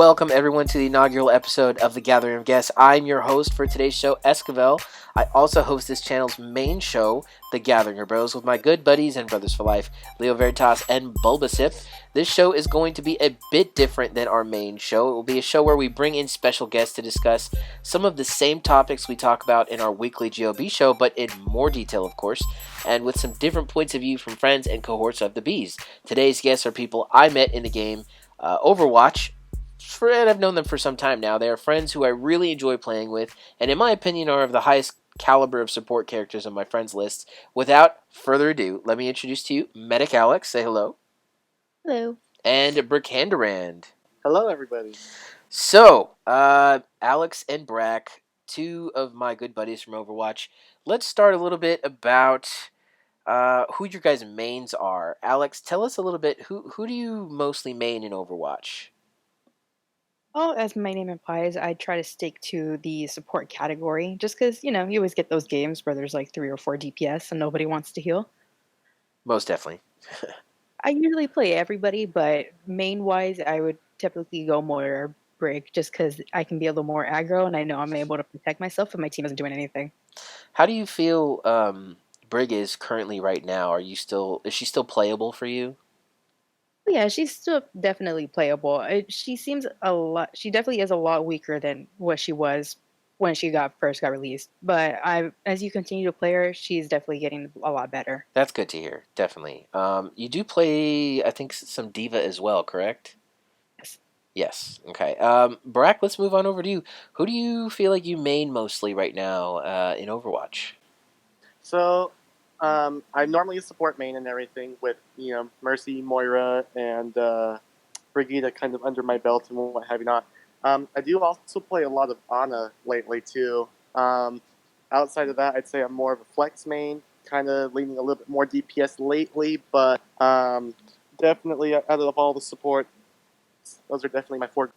welcome everyone to the inaugural episode of The Gathering of Guests. I'm your host for today's show, Esquivel. I also host this channel's main show, The Gathering of Bros, with my good buddies and brothers for life, Leo Veritas and Bulbasip. This show is going to be a bit different than our main show. It will be a show where we bring in special guests to discuss some of the same topics we talk about in our weekly G.O.B show, but in more detail, of course, and with some different points of view from friends and cohorts of the Bees. Today's guests are people I met in the game Overwatch, and I've known them for some time now. They are friends who I really enjoy playing with, and in my opinion are of the highest caliber of support characters on my friends list. Without further ado, let me introduce to you MedicAlexx. Say hello. Hello. And Brakandarand. Hello, everybody. So, Alex and Brack, two of my good buddies from Overwatch. Let's start a little bit about who your guys' mains are. Alex, tell us a little bit. Who do you mostly main in Overwatch? Well, as my name implies, I try to stick to the support category just because, you always get those games where there's like 3 or 4 DPS and nobody wants to heal. Most definitely. I usually play everybody, but main-wise, I would typically go more Brig just because I can be a little more aggro and I know I'm able to protect myself if my team isn't doing anything. How do you feel Brig is currently right now? Is she still playable for you? Yeah, she's still definitely playable. She definitely is a lot weaker than what she was when she first got released. But as you continue to play her, she's definitely getting a lot better. That's good to hear, definitely. You do play, I think, some Diva as well, correct? Yes. Yes, okay. Brack, let's move on over to you. Who do you feel like you main mostly right now in Overwatch? So, I'm normally a support main and everything with, Mercy, Moira, and Brigitte kind of under my belt and what have you not. I do also play a lot of Ana lately, too. Outside of that, I'd say I'm more of a flex main, kind of leaning a little bit more DPS lately, but definitely out of all the support, those are definitely my 4.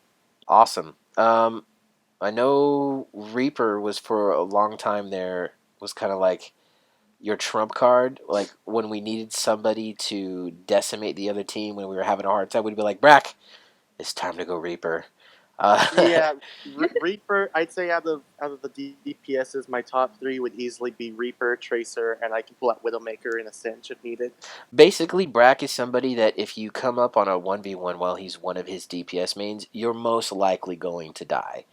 Awesome. I know Reaper was for a long time there, was kind of like your trump card. Like when we needed somebody to decimate the other team when we were having a hard time, we'd be like, Brack, it's time to go Reaper. Yeah, Reaper. I'd say out of the DPSs, my top 3 would easily be Reaper, Tracer, and I can pull out Widowmaker in a cinch if needed. Basically, Brack is somebody that if you come up on a 1v1 while he's one of his DPS mains, you're most likely going to die.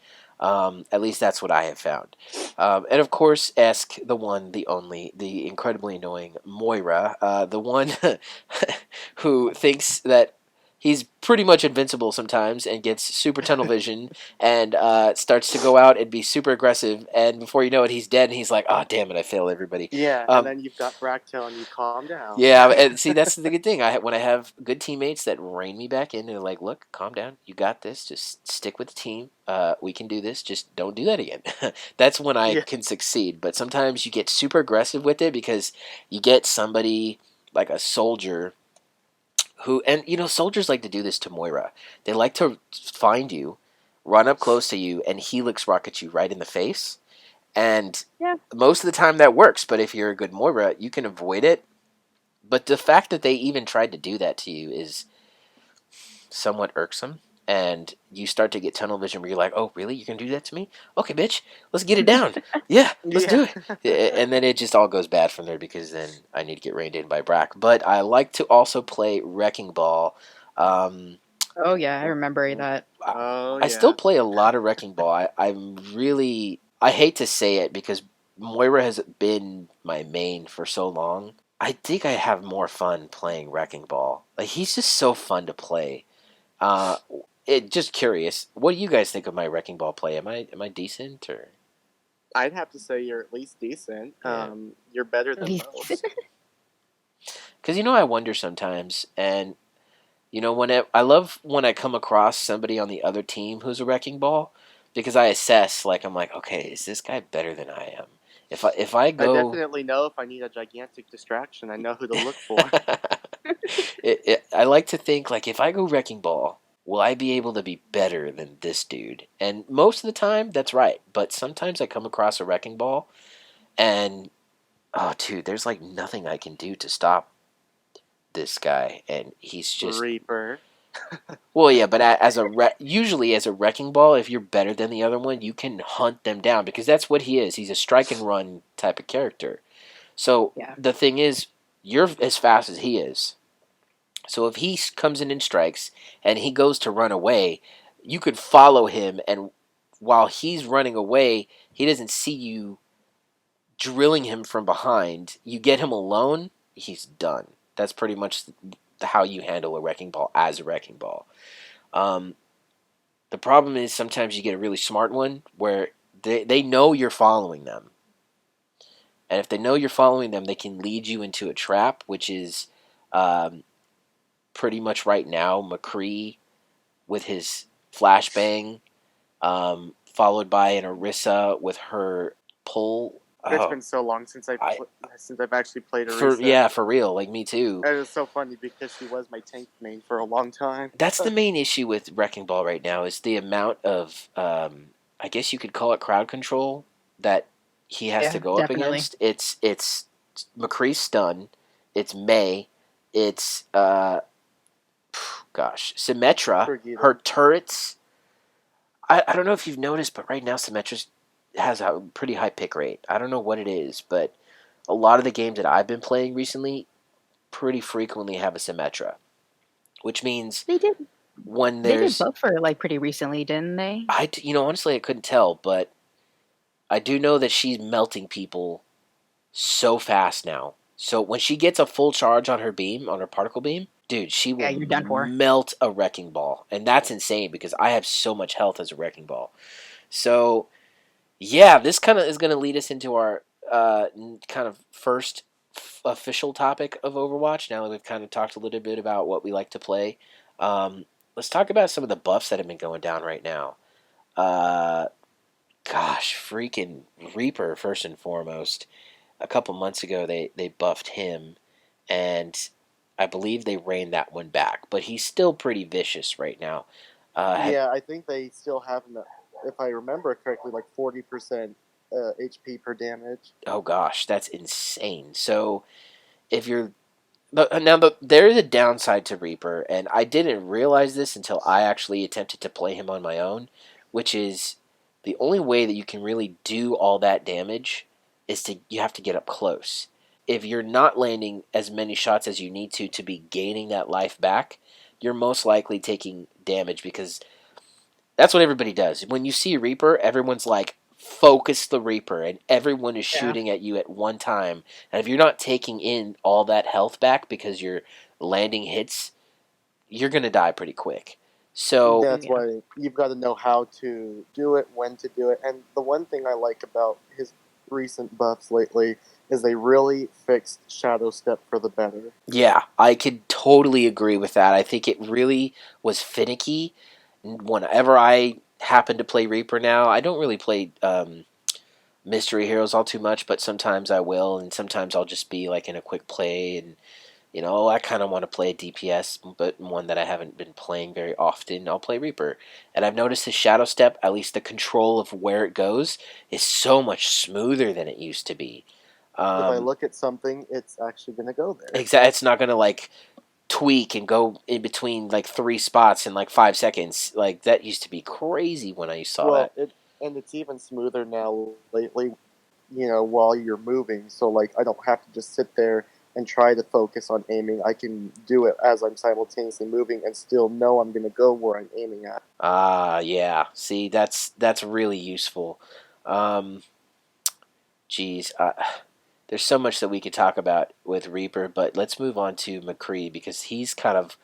At least that's what I have found. And of course, Esk, the one, the only, the incredibly annoying Moira, the one who thinks that he's pretty much invincible sometimes and gets super tunnel vision and starts to go out and be super aggressive. And before you know it, he's dead and he's like, oh, damn it, I failed everybody. Yeah, and then you've got Brack telling you, calm down. Yeah, and see, that's the good thing. When I have good teammates that rein me back in, they're like, look, calm down. You got this. Just stick with the team. We can do this. Just don't do that again. That's when I can succeed. But sometimes you get super aggressive with it because you get somebody like a soldier who, and soldiers like to do this to Moira. They like to find you, run up close to you, and helix rocket you right in the face. And most of the time that works, but if you're a good Moira, you can avoid it. But the fact that they even tried to do that to you is somewhat irksome. And you start to get tunnel vision where you're like, oh, really? You're going to do that to me? Okay, bitch, let's get it down. Yeah, let's do it. And then it just all goes bad from there because then I need to get reined in by Brack. But I like to also play Wrecking Ball. Oh, yeah, I remember that. I still play a lot of Wrecking Ball. I hate to say it because Moira has been my main for so long. I think I have more fun playing Wrecking Ball. Like he's just so fun to play. Just curious, what do you guys think of my Wrecking Ball play? Am I decent or? I'd have to say you're at least decent. Yeah. You're better than most. Because I wonder sometimes, and I love when I come across somebody on the other team who's a Wrecking Ball, because I assess, like I'm like, okay, is this guy better than I am? If I go, I definitely know if I need a gigantic distraction, I know who to look for. I like to think like if I go Wrecking Ball, will I be able to be better than this dude? And most of the time, that's right. But sometimes I come across a Wrecking Ball, and oh, dude, there's like nothing I can do to stop this guy, and he's just Reaper. Well, yeah, but usually as a wrecking ball, if you're better than the other one, you can hunt them down because that's what he is. He's a strike and run type of character. So Yeah. the thing is, you're as fast as he is. So if he comes in and strikes and he goes to run away, you could follow him, and while he's running away, he doesn't see you drilling him from behind. You get him alone, he's done. That's pretty much how you handle a wrecking ball as a wrecking ball. Um, the problem is sometimes you get a really smart one where they know you're following them. And if they know you're following them, they can lead you into a trap, which is um, pretty much right now McCree with his flashbang, followed by an Orisa with her pull. It's Oh, been so long I since I've actually played Orisa. for real, like me too. And it's so funny because she was my tank main for a long time. That's the main issue with Wrecking Ball right now is the amount of I guess you could call it crowd control that he has to Yeah, go up definitely. against. It's McCree's stun, it's May, it's gosh, Symmetra, Brigida. her turrets. I don't know if you've noticed, but right now Symmetra has a pretty high pick rate. I don't know what it is, but a lot of the games that I've been playing recently pretty frequently have a Symmetra, which means They did. when They did there's buff her like pretty recently, didn't they? honestly I couldn't tell, but I do know that she's melting people so fast now. So when she gets a full charge on her beam, on her particle beam, dude, she Yeah, will you're done for. melt a wrecking ball, and that's insane because I have so much health as a wrecking ball. So yeah, this kind of is going to lead us into our kind of first official topic of Overwatch. Now that we've kind of talked a little bit about what we like to play, let's talk about some of the buffs that have been going down right now. Uh, gosh, freaking Reaper first and foremost. A couple months ago, they buffed him, and I believe they reined that one back. But he's still pretty vicious right now. Yeah, I think they still have, if I remember correctly, like 40% HP per damage. Oh gosh, that's insane. So if you're there is a downside to Reaper, and I didn't realize this until I actually attempted to play him on my own, which is the only way that you can really do all that damage is to you have to get up close. If you're not landing as many shots as you need to be gaining that life back, you're most likely taking damage because that's what everybody does. When you see a Reaper, everyone's like, focus the Reaper, and everyone is Yeah. shooting at you at one time. And if you're not taking in all that health back because you're landing hits, you're going to die pretty quick. So, That's Yeah. why you've got to know how to do it, when to do it. And the one thing I like about his recent buffs lately is they really fixed Shadow Step for the better. yeah, I could totally agree with that. I think it really was finicky. Whenever I happen to play Reaper now, I don't really play Mystery Heroes all too much, but sometimes I will, and sometimes I'll just be like in a quick play and I kind of want to play a DPS, but one that I haven't been playing very often. I'll play Reaper. And I've noticed his Shadow Step, at least the control of where it goes, is so much smoother than it used to be. If I look at something, it's actually going to go there. It's not going to like tweak and go in between like three spots in like 5 seconds. Like that used to be crazy when I saw Well, that. it's even smoother now lately, while you're moving. So, like, I don't have to just sit there and try to focus on aiming. I can do it as I'm simultaneously moving and still know I'm going to go where I'm aiming at. Ah, yeah. See, that's really useful. Um, Geez, there's so much that we could talk about with Reaper, but let's move on to McCree because he's kind of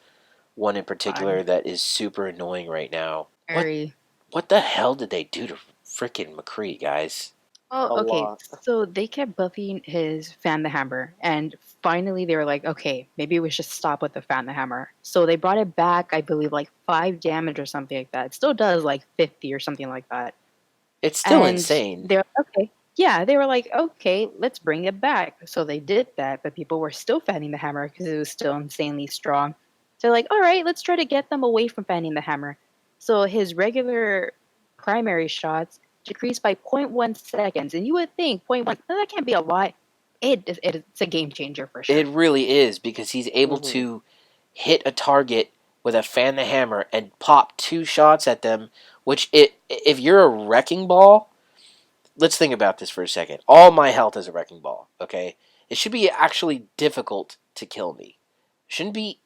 one in particular Fine. that is super annoying right now. Very. What the hell did they do to freaking McCree, guys? Oh, A okay. lot. So they kept buffing his fan the hammer, and finally they were like, okay, maybe we should stop with the fan the hammer. So they brought it back, I believe, like 5 damage or something like that. It still does like 50 or something like that. It's still And insane. they're okay. Yeah, they were like, okay, let's bring it back. So they did that, but people were still fanning the hammer because it was still insanely strong. So like, all right, let's try to get them away from fanning the hammer. So his regular primary shots decreased by zero point 0.1 seconds, and you would think zero point 0.1 that can't be a lot. It's a game changer for It sure. really is because he's able Hmm. to hit a target with a fan the hammer and pop 2 shots at them, which if you're a wrecking ball, let's think about this for a second. All my health is a wrecking ball, okay? It should be actually difficult to kill me. It shouldn't be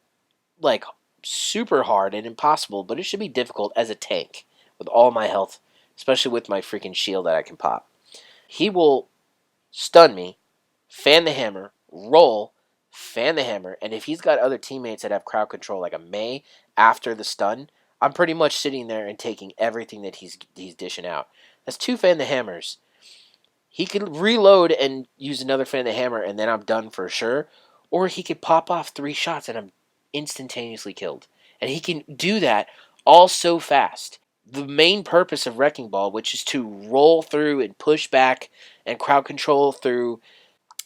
like super hard and impossible, but it should be difficult as a tank with all my health, especially with my freaking shield that I can pop. He will stun me, fan the hammer, roll, fan the hammer, and if he's got other teammates that have crowd control like a Mei after the stun, I'm pretty much sitting there and taking everything that he's dishing out. That's 2 fan the hammers. He could reload and use another fan the hammer, and then I'm done for sure. Or he could pop off 3 shots and I'm instantaneously killed. And he can do that all so fast. The main purpose of Wrecking Ball, which is to roll through and push back and crowd control through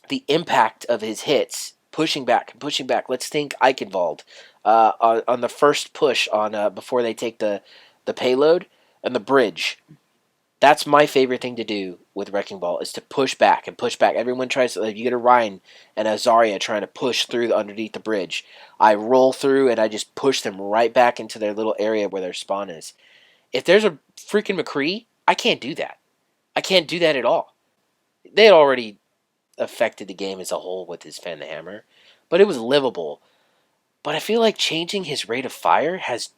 the impact of his hits, pushing back and pushing back. Let's think Eichenwald on the first push on before they take the payload and the bridge. That's my favorite thing to do with Wrecking Ball is to push back and push back. Everyone tries to, like, you get a Ryan and a Zarya trying to push through underneath the bridge. I roll through and I just push them right back into their little area where their spawn is. If there's a freaking McCree, I can't do that. I can't do that at all. They had already affected the game as a whole with his fan the hammer, but it was livable. But I feel like changing his rate of fire has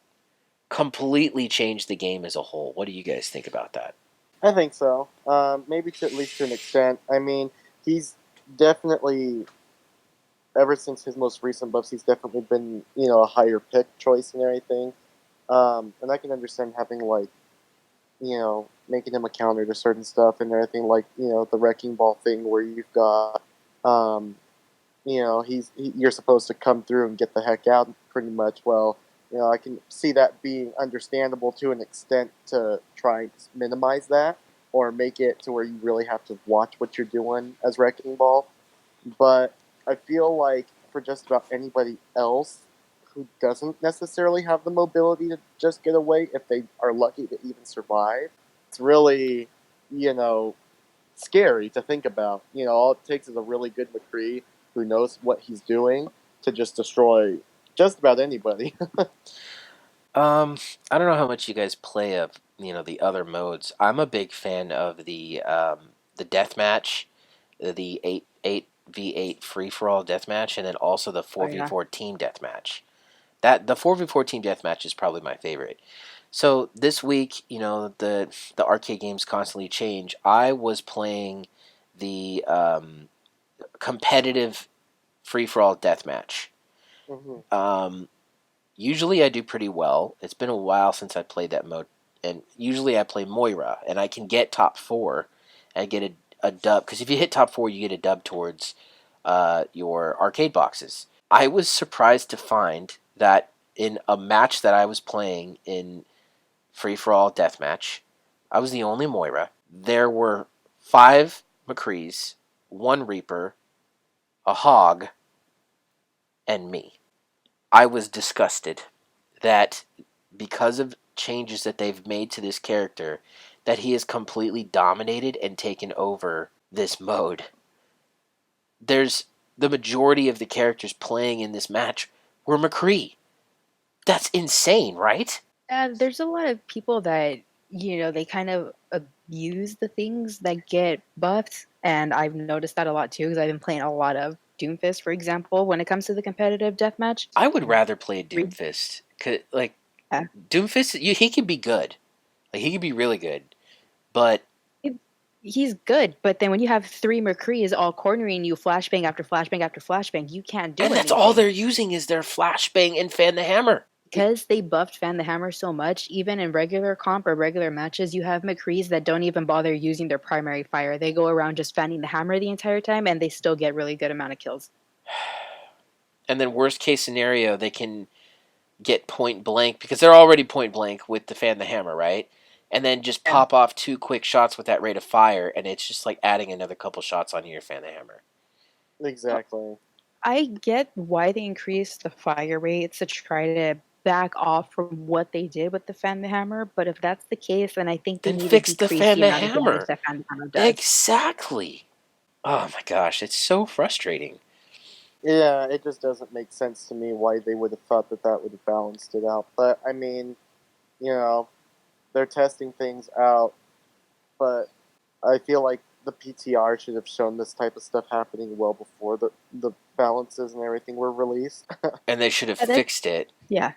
completely changed the game as a whole. What do you guys think about that? I think so. Maybe to at least to an extent. I mean, he's definitely, ever since his most recent buffs, he's definitely been, a higher pick choice and everything. And I can understand having, like, making him a counter to certain stuff and everything, like, the Wrecking Ball thing where you've got, you're supposed to come through and get the heck out pretty much. Well, I can see that being understandable to an extent to try and minimize that or make it to where you really have to watch what you're doing as Wrecking Ball. But I feel like for just about anybody else who doesn't necessarily have the mobility to just get away, if they are lucky to even survive, it's really, scary to think about. All it takes is a really good McCree who knows what he's doing to just destroy just about anybody. I don't know how much you guys play of the other modes. I'm a big fan of the deathmatch, the 8v8 free for all deathmatch, and then also the 4v4 team deathmatch. That the 4v4 team deathmatch is probably my favorite. So this week, the arcade games constantly change. I was playing the competitive free for all deathmatch. Mm-hmm. Usually I do pretty well. It's been a while since I played that mode, and usually I play Moira, and I can get top 4 and get a dub. Because if you hit top 4, you get a dub towards your arcade boxes. I was surprised to find that in a match that I was playing in free for all deathmatch, I was the only Moira. There were 5 McCrees, 1 Reaper, a Hog, and me. I was disgusted that because of changes that they've made to this character, that he has completely dominated and taken over this mode. There's the majority of the characters playing in this match were McCree. That's insane, right? There's a lot of people that, they kind of abuse the things that get buffed. And I've noticed that a lot too, because I've been playing a lot of Doomfist, for example, when it comes to the competitive deathmatch. I would rather play Doomfist. Like, Yeah. Doomfist, he can be good. Like, he can be really good. But He's good, but then when you have 3 McCrees all cornering you, flashbang after flashbang after flashbang, you can't do anything. And that's all they're using is their flashbang and fan the hammer. Because they buffed Fan the Hammer so much, even in regular comp or regular matches, you have McCrees that don't even bother using their primary fire. They go around just fanning the hammer the entire time, and they still get really good amount of kills. And then worst case scenario, they can get point blank, because they're already point blank with the fan the hammer, right? And then just pop off 2 quick shots with that rate of fire, and it's just like adding another couple shots onto your fan the hammer. Exactly. I get why they increased the fire rates to try to back off from what they did with the Fan the Hammer, but if that's the case, then I think they Then need fix to the decrease fan the the amount of damage hammer. that Fan the Hammer does. Exactly. Oh my gosh, it's so frustrating. Yeah, it just doesn't make sense to me why they would have thought that would have balanced it out. But I mean, you know, they're testing things out, but I feel like the PTR should have shown this type of stuff happening well before the balances and everything were released. And they should have And fixed it. yeah,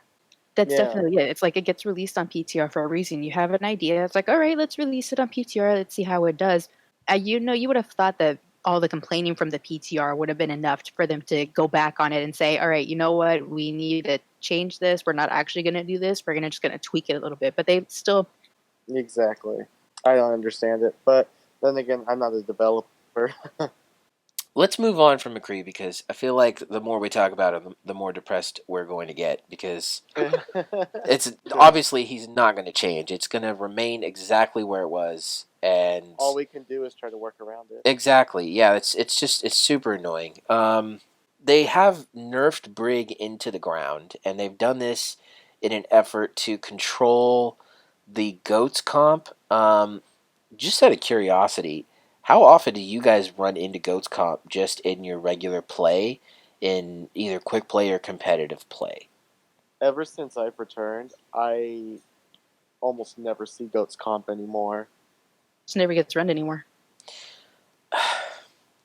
that's Yeah, definitely it. It's like it gets released on PTR for a reason. You have an idea. It's like, all right, let's release it on PTR. Let's see how it does. You would have thought that all the complaining from the PTR would have been enough for them to go back on it and say, all right, you know what? We need to change this. We're not actually going to do this. We're just going to tweak it a little bit. But they still. exactly. I don't understand it, but then again, I'm not a developer. Let's move on from McCree because I feel like the more we talk about him, the more depressed we're going to get because it's True. obviously he's not going to change. It's going to remain exactly where it was, and All we can do is try to work around it. exactly, yeah. It's super annoying. They have nerfed Brig into the ground, and they've done this in an effort to control the goats comp. Just out of curiosity, how often do you guys run into goats comp just in your regular play, in either quick play or competitive play? Ever since I've returned, I almost never see Goats comp anymore. It never gets run anymore.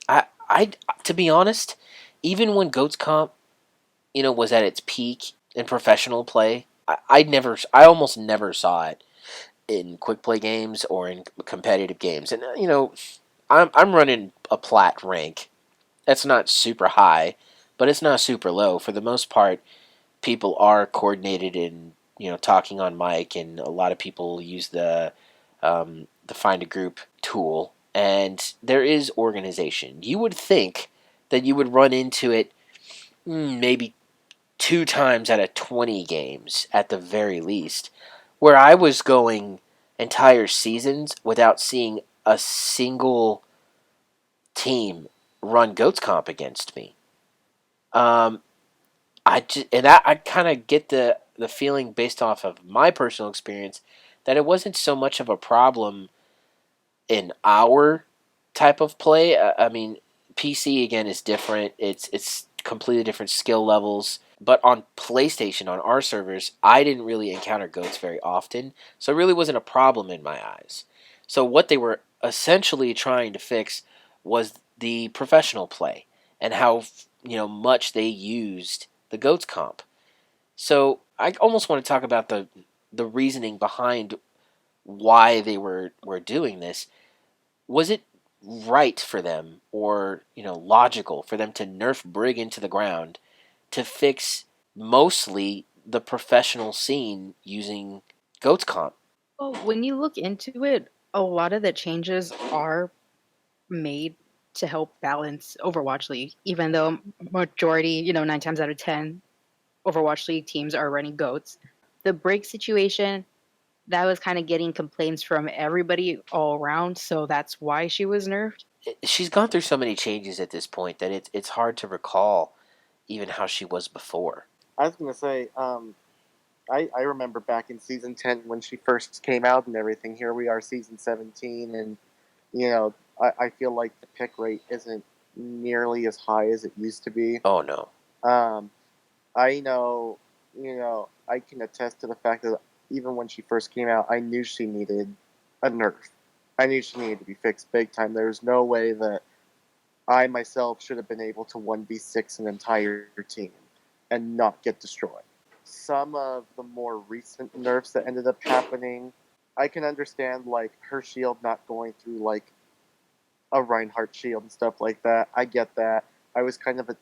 I, to be honest, even when goats comp, was at its peak in professional play, I almost never saw it in quick play games or in competitive games. And I'm running a plat rank. That's not super high, but it's not super low. For the most part, people are coordinated in talking on mic, and a lot of people use the find a group tool, and there is organization. You would think that you would run into it maybe 2 times out of 20 games at the very least, where I was going entire seasons without seeing a single team run goats comp against me. Um, I kind of get the feeling based off of my personal experience that it wasn't so much of a problem in our type of play. I mean, PC again is different. It's completely different skill levels. But on PlayStation, on our servers, I didn't really encounter goats very often, so it really wasn't a problem in my eyes. So what they were essentially trying to fix was the professional play and how much they used the goats comp. So I almost want to talk about the reasoning behind why they were doing this. Was it right for them, or logical for them to nerf Brig into the ground to fix mostly the professional scene using goats comp? Well, when you look into it, a lot of the changes are made to help balance Overwatch League, even though majority, 9 times out of 10, Overwatch League teams are running goats. The break situation, that was kind of getting complaints from everybody all around, so that's why she was nerfed. She's gone through so many changes at this point that it's hard to recall even how she was before. I was gonna say, I remember back in season 10 when she first came out and everything. Here we are, season 17, and I feel like the pick rate isn't nearly as high as it used to be. Oh no. Um, I know, I can attest to the fact that even when she first came out, I knew she needed a nerf. I knew she needed to be fixed big time. There was no way that I myself should have been able to 1v6 an entire team and not get destroyed. Some of the more recent nerfs that ended up happening, I can understand like her shield not going through like a Reinhardt shield and stuff like that. I get that. I was kind of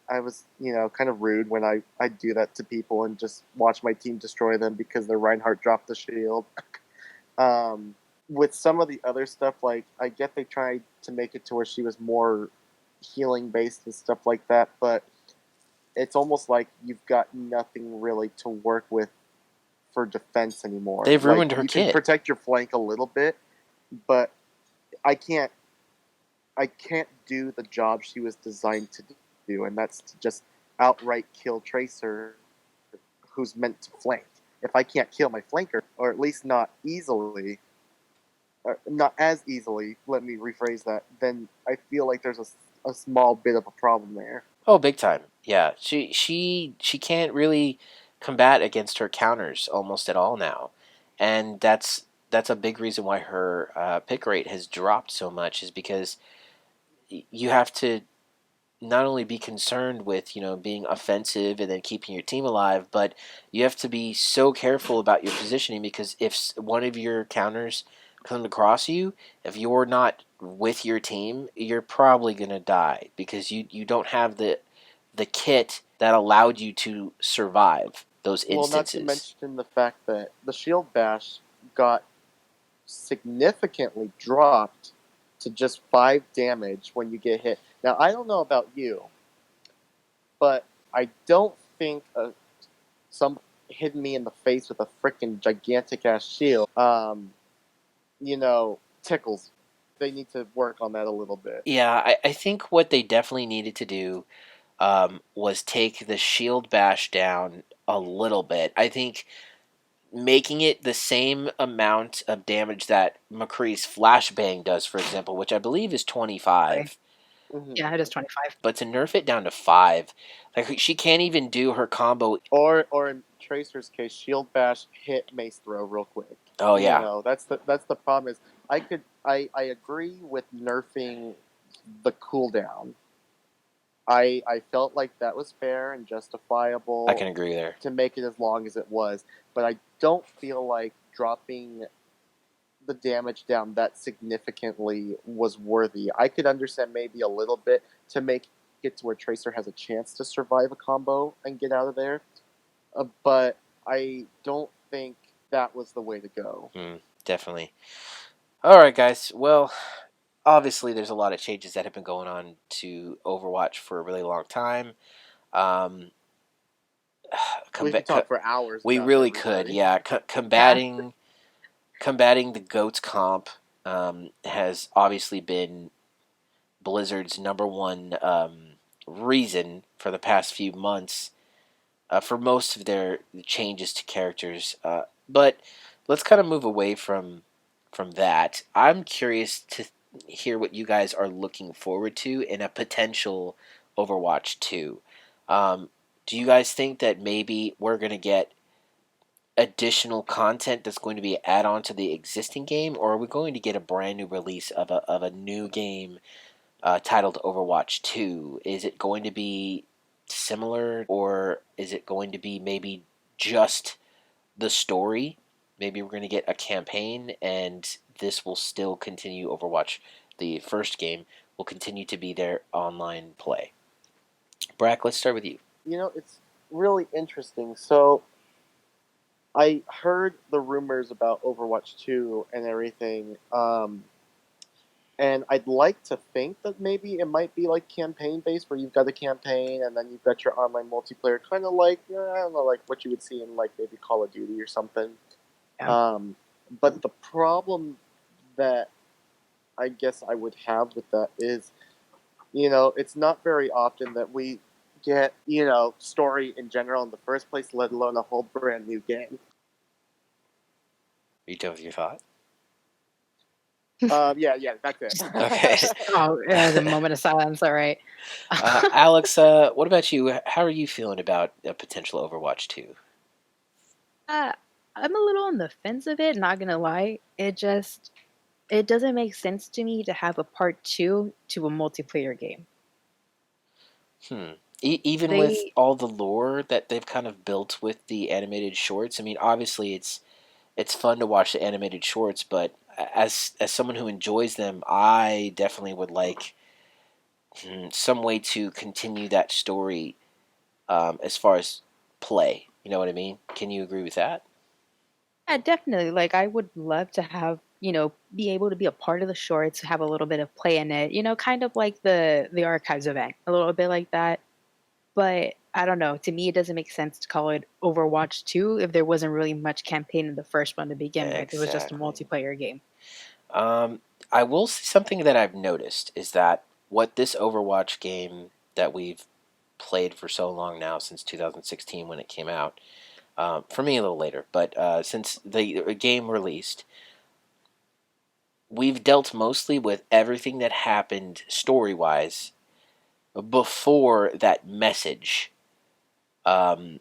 I was kind of rude when I do that to people and just watch my team destroy them because their Reinhardt dropped the shield. um, with some of the other stuff, like I get they tried to make it to where she was more healing based and stuff like that, but it's almost like you've got nothing really to work with for defense anymore. They've Like ruined her you can kit. protect your flank a little bit, but I can't I can't do the job she was designed to do, and that's to just outright kill Tracer, who's meant to flank. If I can't kill my flanker, or at least not easily, or not as easily, let me rephrase that, then I feel like there's a small bit of a problem there. Oh, big time. Yeah, she can't really combat against her counters almost at all now, and that's a big reason why her pick rate has dropped so much. Is because you have to not only be concerned with being offensive and then keeping your team alive, but you have to be so careful about your positioning because if one of your counters comes across you, if you're not with your team, you're probably gonna die because you don't have the kit that allowed you to survive those Well, not to instances. mention the fact that the shield bash got significantly dropped to just 5 damage when you get hit. Now, I don't know about you, but I don't think some hitting me in the face with a freaking gigantic ass shield, tickles. They need to work on that a little bit. Yeah, I think what they definitely needed to do was take the shield bash down a little bit. I think making it the same amount of damage that McCree's flashbang does, for example, which I believe is Right. 25. Mm-hmm. Yeah, it is 25. But to nerf it down to 5, like she can't even do her combo. Or in Tracer's case, shield bash hit mace throw real quick. Oh yeah, That's the problem is I agree with nerfing the cooldown. I felt like that was fair and I justifiable can agree there. to make it as long as it was, but I don't feel like dropping the damage down that significantly was worthy. I could understand maybe a little bit to make it to where Tracer has a chance to survive a combo and get out of there, but I don't think that was the way to go. Definitely. All right, guys. Well, obviously, there's a lot of changes that have been going on to Overwatch for a really long time. Um, We could talk for hours we about really could, everybody. yeah. Yeah. Combating the goats comp has obviously been Blizzard's number one reason for the past few months for most of their changes to characters. But let's kind of move away from that. I'm curious to hear what you guys are looking forward to in a potential Overwatch 2. Um, do you guys think that maybe we're going to get additional content that's going to be add on to the existing game, or are we going to get a brand new release of a new game titled Overwatch 2? Is it going to be similar, or is it going to be maybe just the story? Maybe we're going to get a campaign, and this will still continue. Overwatch, the first game, will continue to be their online play. Brack, let's start with you. It's really interesting. So I heard the rumors about Overwatch 2 and everything, and I'd like to think that maybe it might be like campaign based, where you've got a campaign and then you've got your online multiplayer, kind of like I don't know, like what you would see in like maybe Call of Duty or something. Yeah. But the problem that I guess I would have with that is, it's not very often that we get story in general in the first place, let alone a whole brand new game. Are you done with your thought? Yeah, that's it. Okay. Oh, there's a moment of silence. All right. Alex, what about you? How are you feeling about a potential Overwatch 2? Uh, I'm a little on the fence of it, not gonna lie. It doesn't make sense to me to have a part two to a multiplayer game. Hmm. Even with They all the lore that they've kind of built with the animated shorts, I mean, obviously it's fun to watch the animated shorts, but as someone who enjoys them, I definitely would like some way to continue that story as far as play. You know what I mean? Can you agree with that? Yeah, definitely. Like, I would love to have, be able to be a part of the shorts, have a little bit of play in it, kind of like the archives event, a little bit like that. But I don't know. To me, it doesn't make sense to call it Overwatch 2 if there wasn't really much campaign in the first one to begin with. It was just a Exactly. multiplayer game. Um, I will say something that I've noticed is that what this Overwatch game that we've played for so long now, since 2016 when it came out, for me a little later, but since the game released, we've dealt mostly with everything that happened story wise before that message um,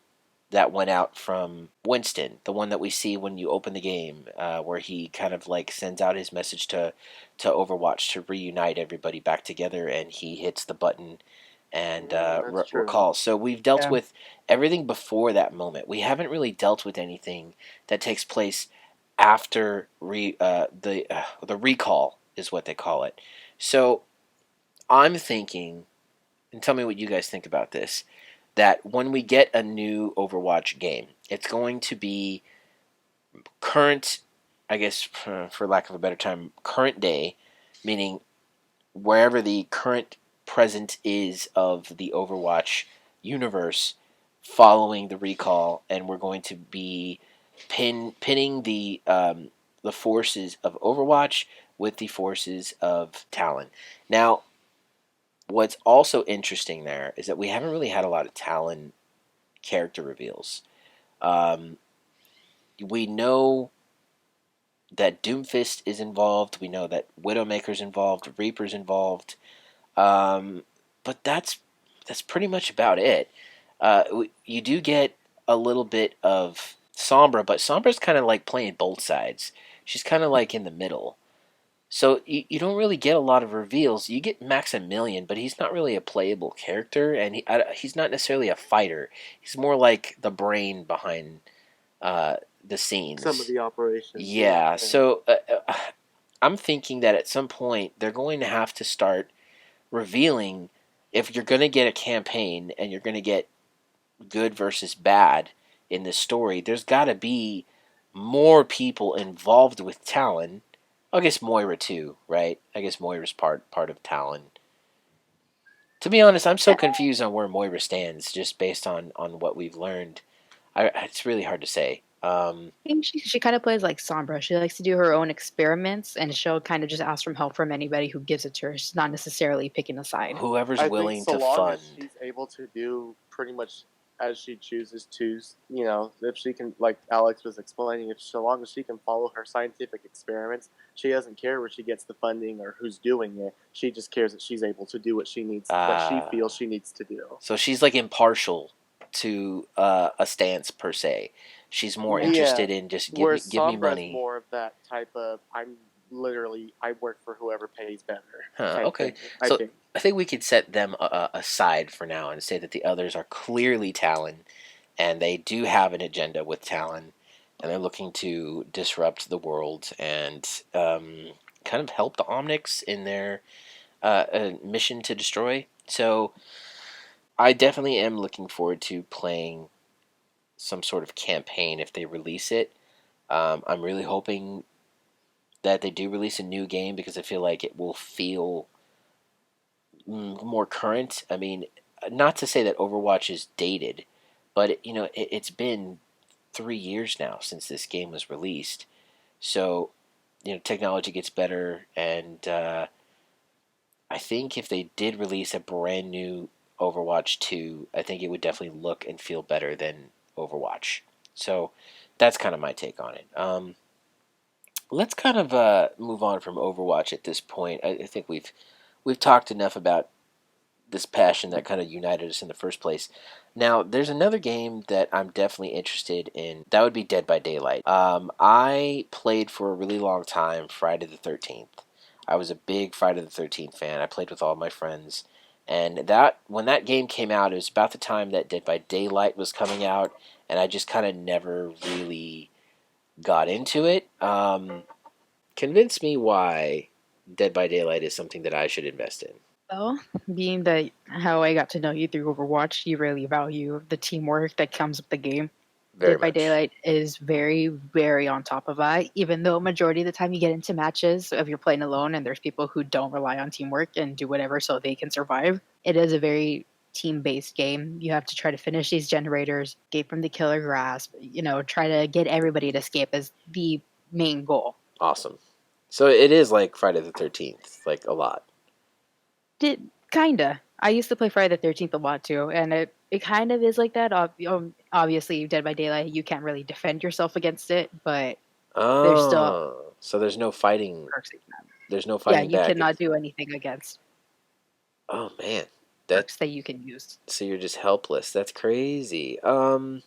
that went out from Winston, the one that we see when you open the game, where he kind of like sends out his message to Overwatch to reunite everybody back together, and he hits the button and That's true. recalls. So we've dealt Yeah. with everything before that moment. We haven't really dealt with anything that takes place after the recall is what they call it. So I'm thinking, and tell me what you guys think about this, that when we get a new Overwatch game, it's going to be current, I guess, for lack of a better term, current day, meaning wherever the current present is of the Overwatch universe following the recall, and we're going to be pinning the forces of Overwatch with the forces of Talon. Now, what's also interesting there is that we haven't really had a lot of Talon character reveals. Um, we know that Doomfist is involved. We know that Widowmaker's involved. Reaper's involved. Um, but that's pretty much about it. You do get a little bit of Sombra, but Sombra's kind of like playing both sides. She's kind of like in the middle. So you don't really get a lot of reveals. You get Maximilian, but he's not really a playable character, and he's not necessarily a fighter. He's more like the brain behind the Some of scenes. the operations, yeah. Yeah, so I'm thinking that at some point they're going to have to start revealing, if you're going to get a campaign and you're going to get good versus bad in this story, there's got to be more people involved with Talon. I guess Moira too, right? I guess Moira's part of Talon. To be honest, I'm so confused on where Moira stands just based on what we've learned. It's really hard to say. I think she kind of plays like Sombra. She likes to do her own experiments, and she'll kind of just ask for help from anybody who gives it to her. She's not necessarily picking a side. Whoever's I think willing so to long as fund. she's able to do pretty much as she chooses to, you know, if she can, like Alex was explaining, if so long as she can follow her scientific experiments, she doesn't care where she gets the funding or who's doing it. She just cares that she's able to do what she needs, what she Uh, feels she needs to do. so she's like impartial to a stance per se. She's more Yeah. Yeah, interested in just where give me Sombra's money. more of that type of I work for whoever pays better Huh, type okay. thing. I So think. I think we could set them aside for now and say that the others are clearly Talon, and they do have an agenda with Talon, and they're looking to disrupt the world and kind of help the Omnics in their mission to destroy. So I definitely am looking forward to playing some sort of campaign if they release it. I'm really hoping that they do release a new game because I feel like it will feel more current. I mean, not to say that Overwatch is dated, but it's been 3 years now since this game was released. So technology gets better, and I think if they did release a brand new Overwatch 2, I think it would definitely look and feel better than Overwatch. So that's kind of my take on it. Let's kind of move on from Overwatch at this point. I think we've talked enough about this passion that kind of united us in the first place. Now, there's another game that I'm definitely interested in. That would be Dead by Daylight. I played for a really long time Friday the 13th. I was a big Friday the 13th fan. I played with all my friends. And that when that game came out, it was about the time that Dead by Daylight was coming out, and I just kind of never really got into it. Convince me why Dead by Daylight is something that I should invest in. Well, being that how I got to know you through Overwatch, you really value the teamwork that comes with the game. Very Dead by much. Daylight is very, very on top of that. Even though majority of the time you get into matches if you're playing alone and there's people who don't rely on teamwork and do whatever so they can survive, it is a very team-based game. You have to try to finish these generators, escape from the killer grasp. Try to get everybody to escape as the main goal. Awesome. So it is like Friday the 13th, like a lot. Did kinda. I used to play Friday the 13th a lot too, and it kind of is like that. Obviously, Dead by Daylight, you can't really defend yourself against it, but there's still Oh, so there's no fighting. perks that you can have. There's no Yeah, fighting you back. cannot do anything against. Oh man. That perks that you can use. so you're just helpless. That's crazy. All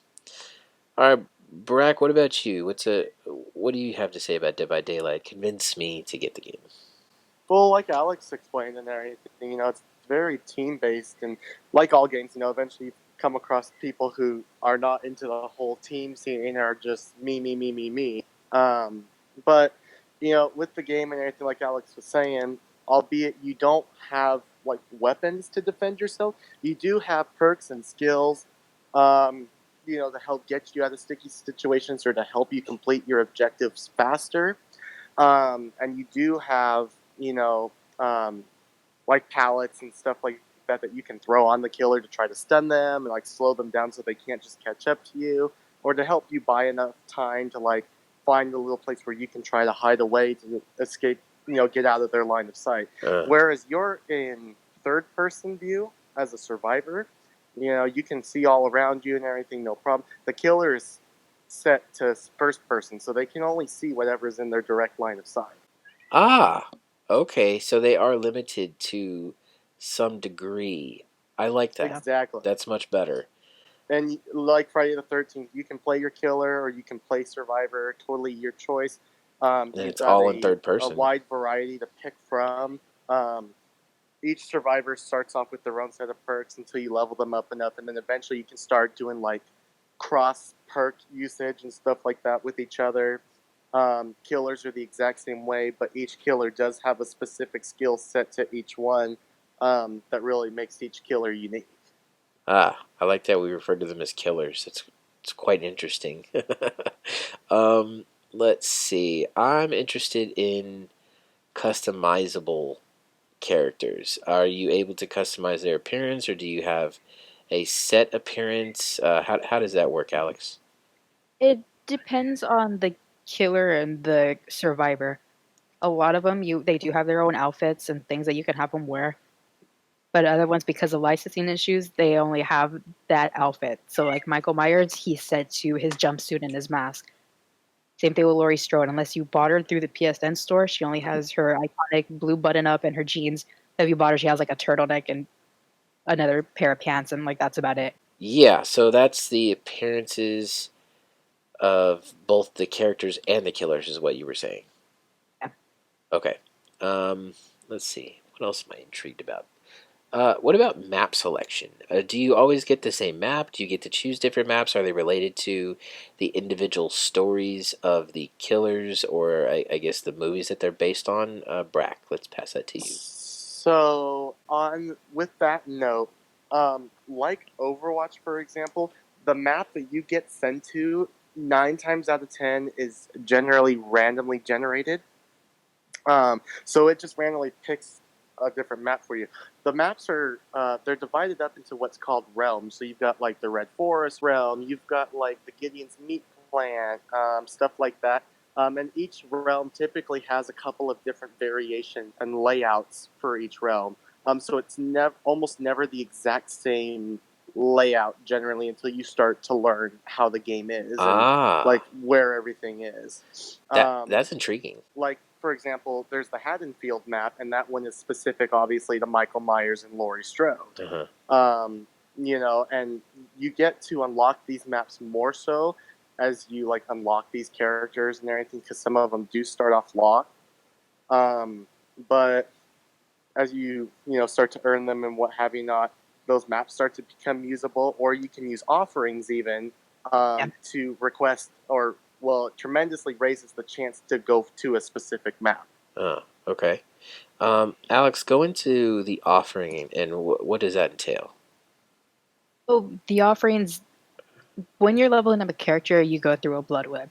right, Brack. What about you? What do you have to say about Dead by Daylight? Convince me to get the game. Well, like Alex explained and everything, it's very team based, and like all games, eventually you come across people who are not into the whole team scene and are just me, me, me, me, me. But with the game and everything, like Alex was saying, albeit you don't have like weapons to defend yourself, you do have perks and skills, to help get you out of sticky situations or to help you complete your objectives faster. And you do have, you know, um, like pallets and stuff like that you can throw on the killer to try to stun them and like slow them down so they can't just catch up to you, or to help you buy enough time to like find a little place where you can try to hide away to escape, get out of their line of sight. Uh, Whereas you're in third person view as a survivor, you can see all around you and everything, no problem. The killer is set to first person, so they can only see whatever's in their direct line of sight. ah, okay. So they are limited to some degree. I like that. Yeah. Exactly. That's much better. And like Friday the 13th, you can play your killer or you can play survivor, totally your choice. And You've it's got all in a, third a person. wide variety to pick from. Each survivor starts off with their own set of perks until you level them up enough, and then eventually you can start doing like cross perk usage and stuff like that with each other. Killers are the exact same way, but each killer does have a specific skill set to each one, that really makes each killer unique. Ah, I like that we refer to them as killers. It's quite interesting. Let's see. I'm interested in customizable characters. Are you able to customize their appearance, or do you have a set appearance? How does that work, Alex? It depends on the killer and the survivor. A lot of them, they do have their own outfits and things that you can have them wear. But other ones, because of licensing issues, they only have that outfit. So, like Michael Myers, he's set to his jumpsuit and his mask. Same thing with Laurie Strode. Unless you bought her through the PSN store, she only has her iconic blue button up and her jeans. If you bought her, she has like a turtleneck and another pair of pants, and like that's about it. Yeah, so that's the appearances of both the characters and the killers, is what you were saying. Yeah. Okay. Um, let's see. What else am I intrigued about? What about map selection? Do you always get the same map? Do you get to choose different maps? Are they related to the individual stories of the killers, or I guess the movies that they're based on? Brack, let's pass that to you. So, on with that note, like Overwatch, for example, the map that you get sent to 9 times out of 10 is generally randomly generated. So it just randomly picks a different map for you. The maps are they're divided up into what's called realms. So you've got like the Red Forest realm, you've got like the Gideon's Meat Plant, stuff like that. And each realm typically has a couple of different variations and layouts for each realm. So it's almost never the exact same layout generally until you start to learn how the game is and like Ah, where everything is. that's intriguing. Like for example, there's the Haddonfield map, and that one is specific, obviously, to Michael Myers and Laurie Strode. Uh-huh. And you get to unlock these maps more so as you like unlock these characters and everything, because some of them do start off locked. But as you start to earn them and what have you not, those maps start to become usable, or you can use offerings even Yeah. to request, or well, it tremendously raises the chance to go to a specific map. Okay. Alex, go into the offering, and what does that entail? So the offerings, when you're leveling up a character, you go through a blood web.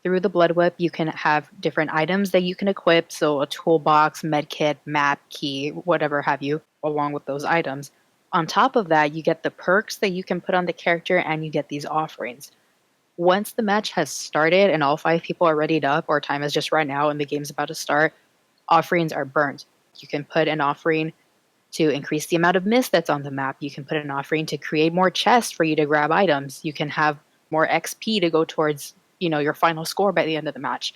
Through the blood web, you can have different items that you can equip, so a toolbox, medkit, map, key, whatever have you, along with those items. On top of that, you get the perks that you can put on the character, and you get these offerings. Once the match has started and all 5 people are readied up, or time is just right now and the game's about to start, offerings are burned. You can put an offering to increase the amount of mist that's on the map. You can put an offering to create more chests for you to grab items. You can have more XP to go towards, your final score by the end of the match.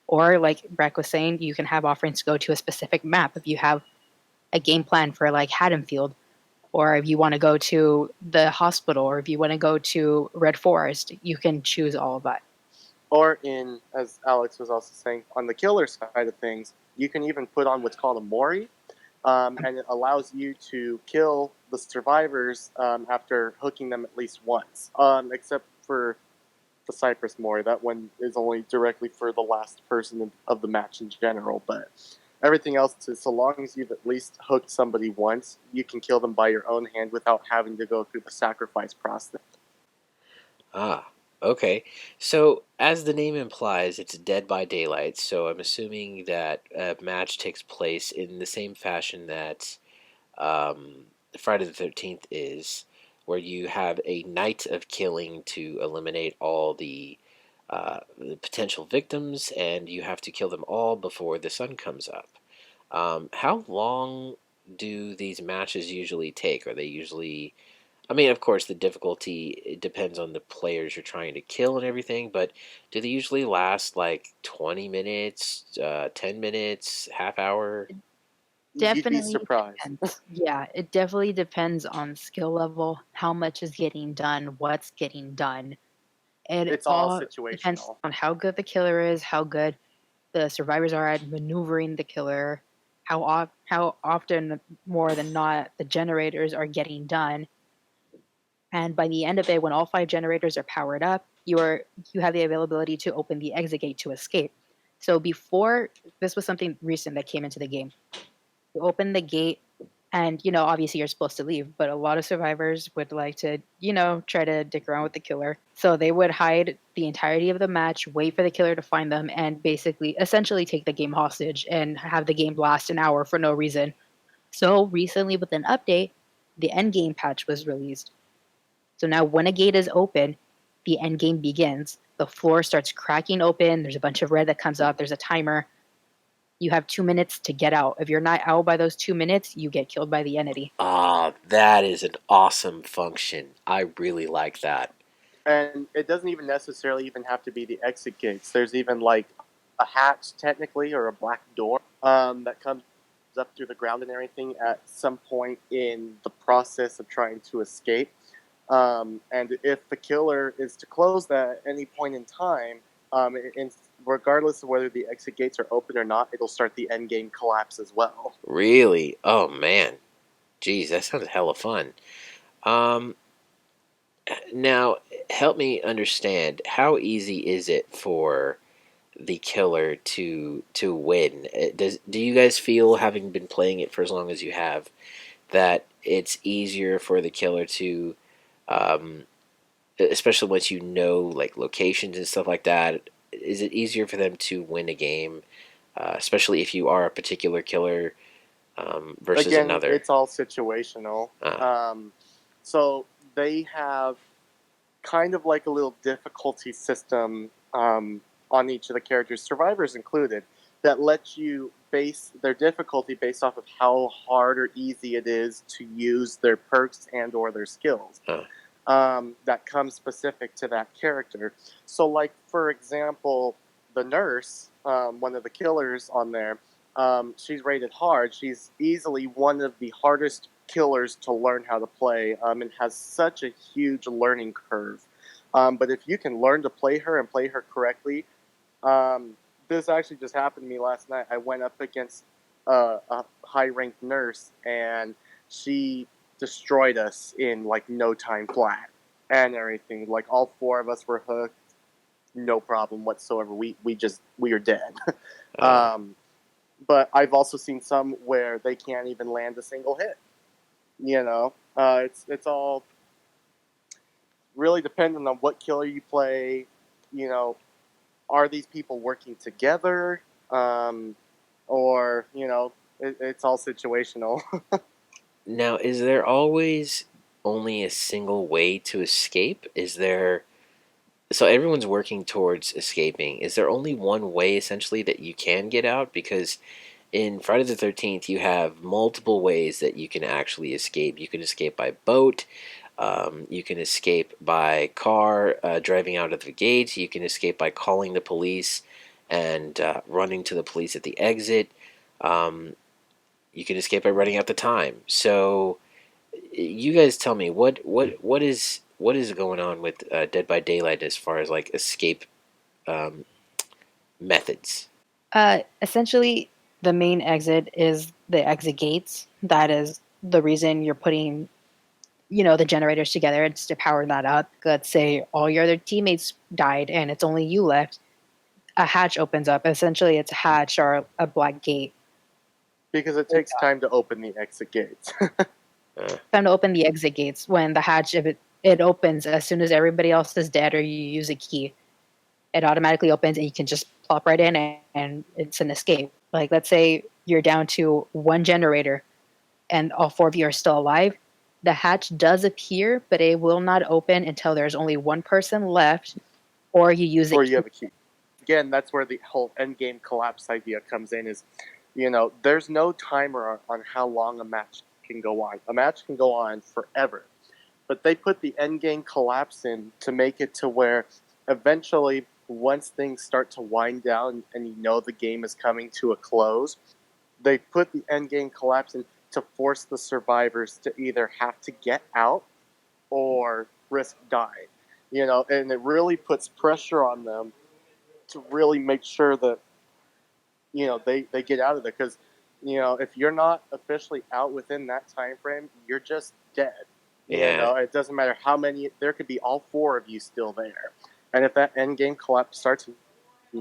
Or like Breck was saying, you can have offerings to go to a specific map. If you have a game plan for like Haddonfield or if you want to go to the hospital, or if you want to go to Red Forest, you can choose all of that. Or as Alex was also saying, on the killer side of things, you can even put on what's called a Mori, and it allows you to kill the survivors after hooking them at least once. Except for the Cypress Mori, that one is only directly for the last person of the match in general. But everything else is, so long as you've at least hooked somebody once, you can kill them by your own hand without having to go through the sacrifice process. Ah, okay. So, as the name implies, it's Dead by Daylight. So, I'm assuming that a match takes place in the same fashion that Friday the 13th is, where you have a night of killing to eliminate all the potential victims, and you have to kill them all before the sun comes up. How long do these matches usually take? Are they usually, I mean, of course, the difficulty it depends on the players you're trying to kill and everything, but do they usually last like 20 minutes, 10 minutes, half hour? You'd be Definitely surprised. depends. Yeah, it definitely depends on skill level, how much is getting done, what's getting done. It It's all all depends situational. on how good the killer is, how good the survivors are at maneuvering the killer, how often more than not the generators are getting done. And by the end of it, when all 5 generators are powered up, you have the availability to open the exit gate to escape. So before, this was something recent that came into the game. You open the gate, and obviously you're supposed to leave, but a lot of survivors would like to try to dick around with the killer, so they would hide the entirety of the match, wait for the killer to find them, and basically essentially take the game hostage and have the game last an hour for no reason. So recently, with an update, the end game patch was released. So now when a gate is open, the end game begins. The floor starts cracking open, there's a bunch of red that comes up, there's a timer. You have 2 minutes to get out. If you're not out by those 2 minutes, you get killed by the entity. Ah, that is an awesome function. I really like that. And it doesn't even necessarily even have to be the exit gates. There's even like a hatch, technically, or a black door that comes up through the ground and everything at some point in the process of trying to escape. And if the killer is to close that at any point in time, regardless of whether the exit gates are open or not, it'll start the end game collapse as well. Really? Oh man. Geez, that sounds hella fun. Um, Now, help me understand, how easy is it for the killer to win? Do you guys feel, having been playing it for as long as you have, that it's easier for the killer to, um, especially once you know like locations and stuff like that, is it easier for them to win a game, especially if you are a particular killer versus Again, another? it's all situational. Uh, So they have kind of like a little difficulty system on each of the characters, survivors included, that lets you base their difficulty based off of how hard or easy it is to use their perks and or their skills. uh, That comes specific to that character. So, like for example, the nurse, one of the killers on there, she's rated hard. She's easily one of the hardest killers to learn how to play, and has such a huge learning curve. But if you can learn to play her and play her correctly, this actually just happened to me last night. I went up against a high ranked nurse, and she destroyed us in like no time flat and everything. Like all 4 of us were hooked, no problem whatsoever. We are dead. uh, um, but I've also seen some where they can't even land a single hit. It's all really dependent on what killer you play. You know, are these people working together, or it's all situational. Now, is there always only a single way to escape? Is there, so everyone's working towards escaping. Is there only one way essentially that you can get out? Because in Friday the 13th, you have multiple ways that you can actually escape. You can escape by boat, you can escape by car, driving out of the gate, you can escape by calling the police and running to the police at the exit. Um, you can escape by running out the time. So, you guys tell me what is going on with Dead by Daylight as far as like escape um, methods. Essentially, the main exit is the exit gates. That is the reason you're putting, the generators together. It's to power that up. Let's say all your other teammates died and it's only you left. A hatch opens up. Essentially, it's a hatch or a black gate. Because it takes time to open the exit gates. Uh, Time to open the exit gates when the hatch, if it opens as soon as everybody else is dead or you use a key. It automatically opens and you can just plop right in and it's an escape. Like, let's say you're down to one generator and all four of you are still alive. The hatch does appear, but it will not open until there's only one person left or you use a or key. you have a key. Again, that's where the whole end game collapse idea comes in. Is there's no timer on how long a match can go on. A match can go on forever, but they put the end game collapse in to make it to where eventually, once things start to wind down and the game is coming to a close, they put the end game collapse in to force the survivors to either have to get out or risk dying. And it really puts pressure on them to really make sure that they get out of there, because if you're not officially out within that time frame, you're just dead. yeah, It doesn't matter how many, there could be all four of you still there, and if that end game collapse starts and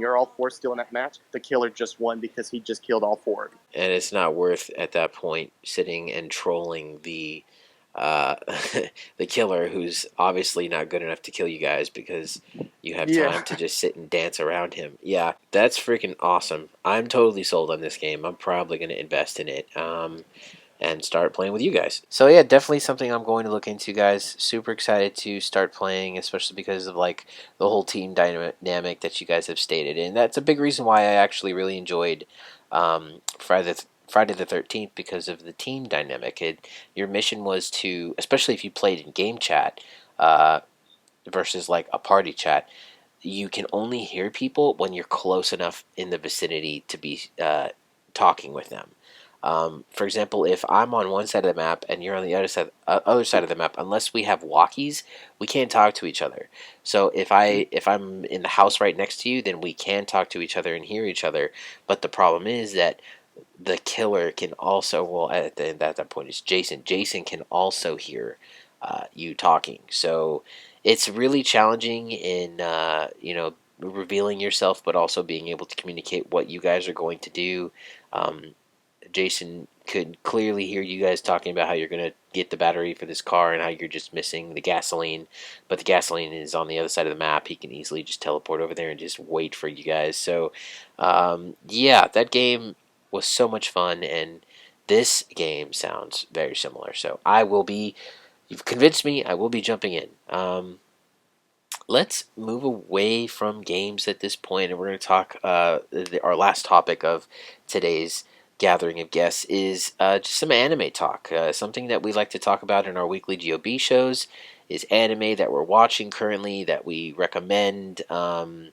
you're all four still in that match, the killer just won because he just killed all four of you. and it's not worth at that point sitting and trolling the uh, the killer who's obviously not good enough to kill you guys because you have Yeah. time to just sit and dance around him. Yeah, that's freaking awesome. I'm totally sold on this game. I'm probably going to invest in it. And start playing with you guys. So yeah, definitely something I'm going to look into, guys. Super excited to start playing, especially because of like the whole team dynamic that you guys have stated, and that's a big reason why I actually really enjoyed Friday the 13th, because of the team dynamic. Your mission was to, especially if you played in game chat uh, versus like a party chat, you can only hear people when you're close enough in the vicinity to be talking with them. For example, if I'm on one side of the map and you're on the other side of the map, unless we have walkies, we can't talk to each other. So if I'm in the house right next to you, then we can talk to each other and hear each other. But the problem is that the killer can also, well, at that point it's Jason. Jason can also hear you talking. So it's really challenging in revealing yourself, but also being able to communicate what you guys are going to do. Um, Jason could clearly hear you guys talking about how you're going to get the battery for this car and how you're just missing the gasoline, but the gasoline is on the other side of the map. He can easily just teleport over there and just wait for you guys. So, yeah, that game was so much fun, and this game sounds very similar. So you've convinced me, I will be jumping in. Let's move away from games at this point, and we're going to talk. Our last topic of today's gathering of guests is just some anime talk. Something that we like to talk about in our weekly G.O.B shows is anime that we're watching currently that we recommend. Some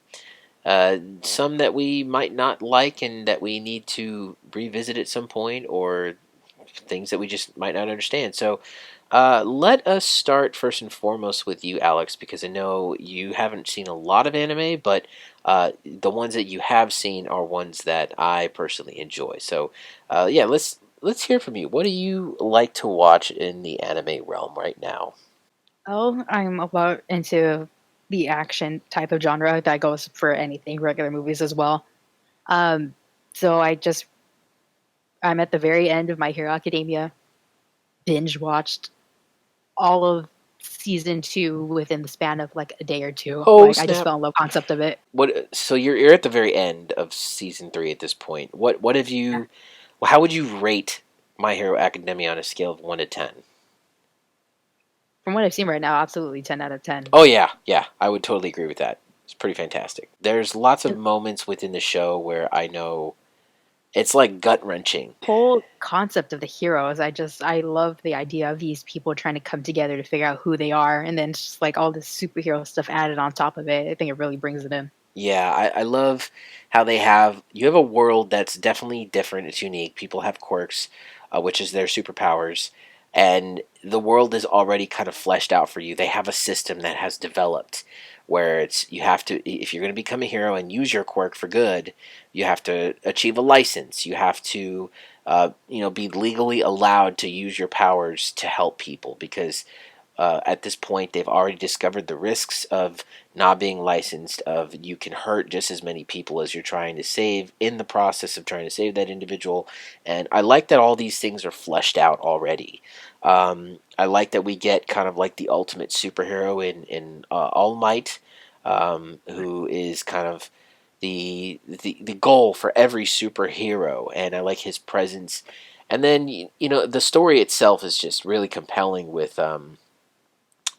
that we might not like and that we need to revisit at some point, or things that we just might not understand. So, let us start first and foremost with you, Alex, because I know you haven't seen a lot of anime, but the ones that you have seen are ones that I personally enjoy. So, yeah, let's hear from you. What do you like to watch in the anime realm right now? Oh, I'm about into the action type of genre that goes for anything, regular movies as well. Um, so I'm at the very end of My Hero Academia. Binge watched all of season two within the span of like a day or two. Oh Like, I just snap! fell in love with the concept of it. What? So you're at the very end of season 3 at this point. What have Yeah. you? Well, how would you rate My Hero Academia on a scale of 1 to 10? From what I've seen right now, absolutely 10 out of 10. Oh yeah, yeah, I would totally agree with that. It's pretty fantastic. There's lots of And moments within the show where I know it's like gut wrenching. the whole concept of the heroes, I love the idea of these people trying to come together to figure out who they are, and then just like all this superhero stuff added on top of it. I think it really brings it in. Yeah, I love how you have a world that's definitely different. It's unique. People have quirks, which is their superpowers. and the world is already kind of fleshed out for you. They have a system that has developed where it's you have to, if you're going to become a hero and use your quirk for good, you have to achieve a license. You have to be legally allowed to use your powers to help people, because at this point, they've already discovered the risks of not being licensed. Of you can hurt just as many people as you're trying to save in the process of trying to save that individual. And I like that all these things are fleshed out already. I like that we get kind of like the ultimate superhero in All Might, who is kind of the goal for every superhero, and I like his presence. And then the story itself is just really compelling with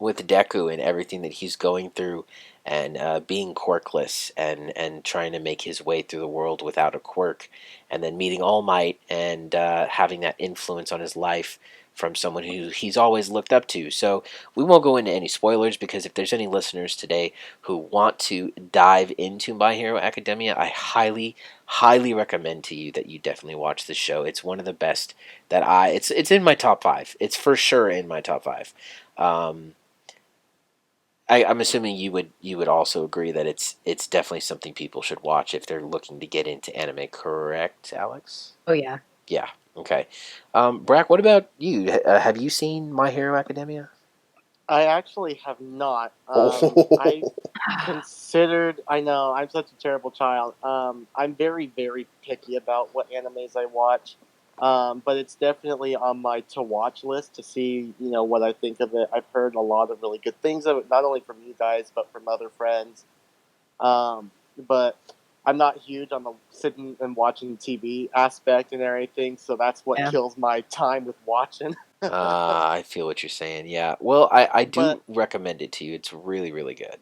Deku and everything that he's going through, and being quirkless and trying to make his way through the world without a quirk, and then meeting All Might and having that influence on his life from someone who he's always looked up to. So we won't go into any spoilers, because if there's any listeners today who want to dive into My Hero Academia, I highly recommend to you that you definitely watch the show. It's one of the best that it's in my top 5. It's for sure in my top 5. um, I'm assuming you would also agree that it's definitely something people should watch if they're looking to get into anime, correct, Alex? Oh yeah. Yeah. Okay. Brack, what about you? Have you seen My Hero Academia? I actually have not. I Oh, considered. I know I'm such a terrible child. I'm very, very picky about what animes I watch. But it's definitely on my to watch list to see, what I think of it. I've heard a lot of really good things of it, not only from you guys but from other friends. But I'm not huge on the sitting and watching TV aspect and everything, so that's what Yeah. kills my time with watching. I feel what you're saying. Yeah. Well, I but do recommend it to you. It's really, really good.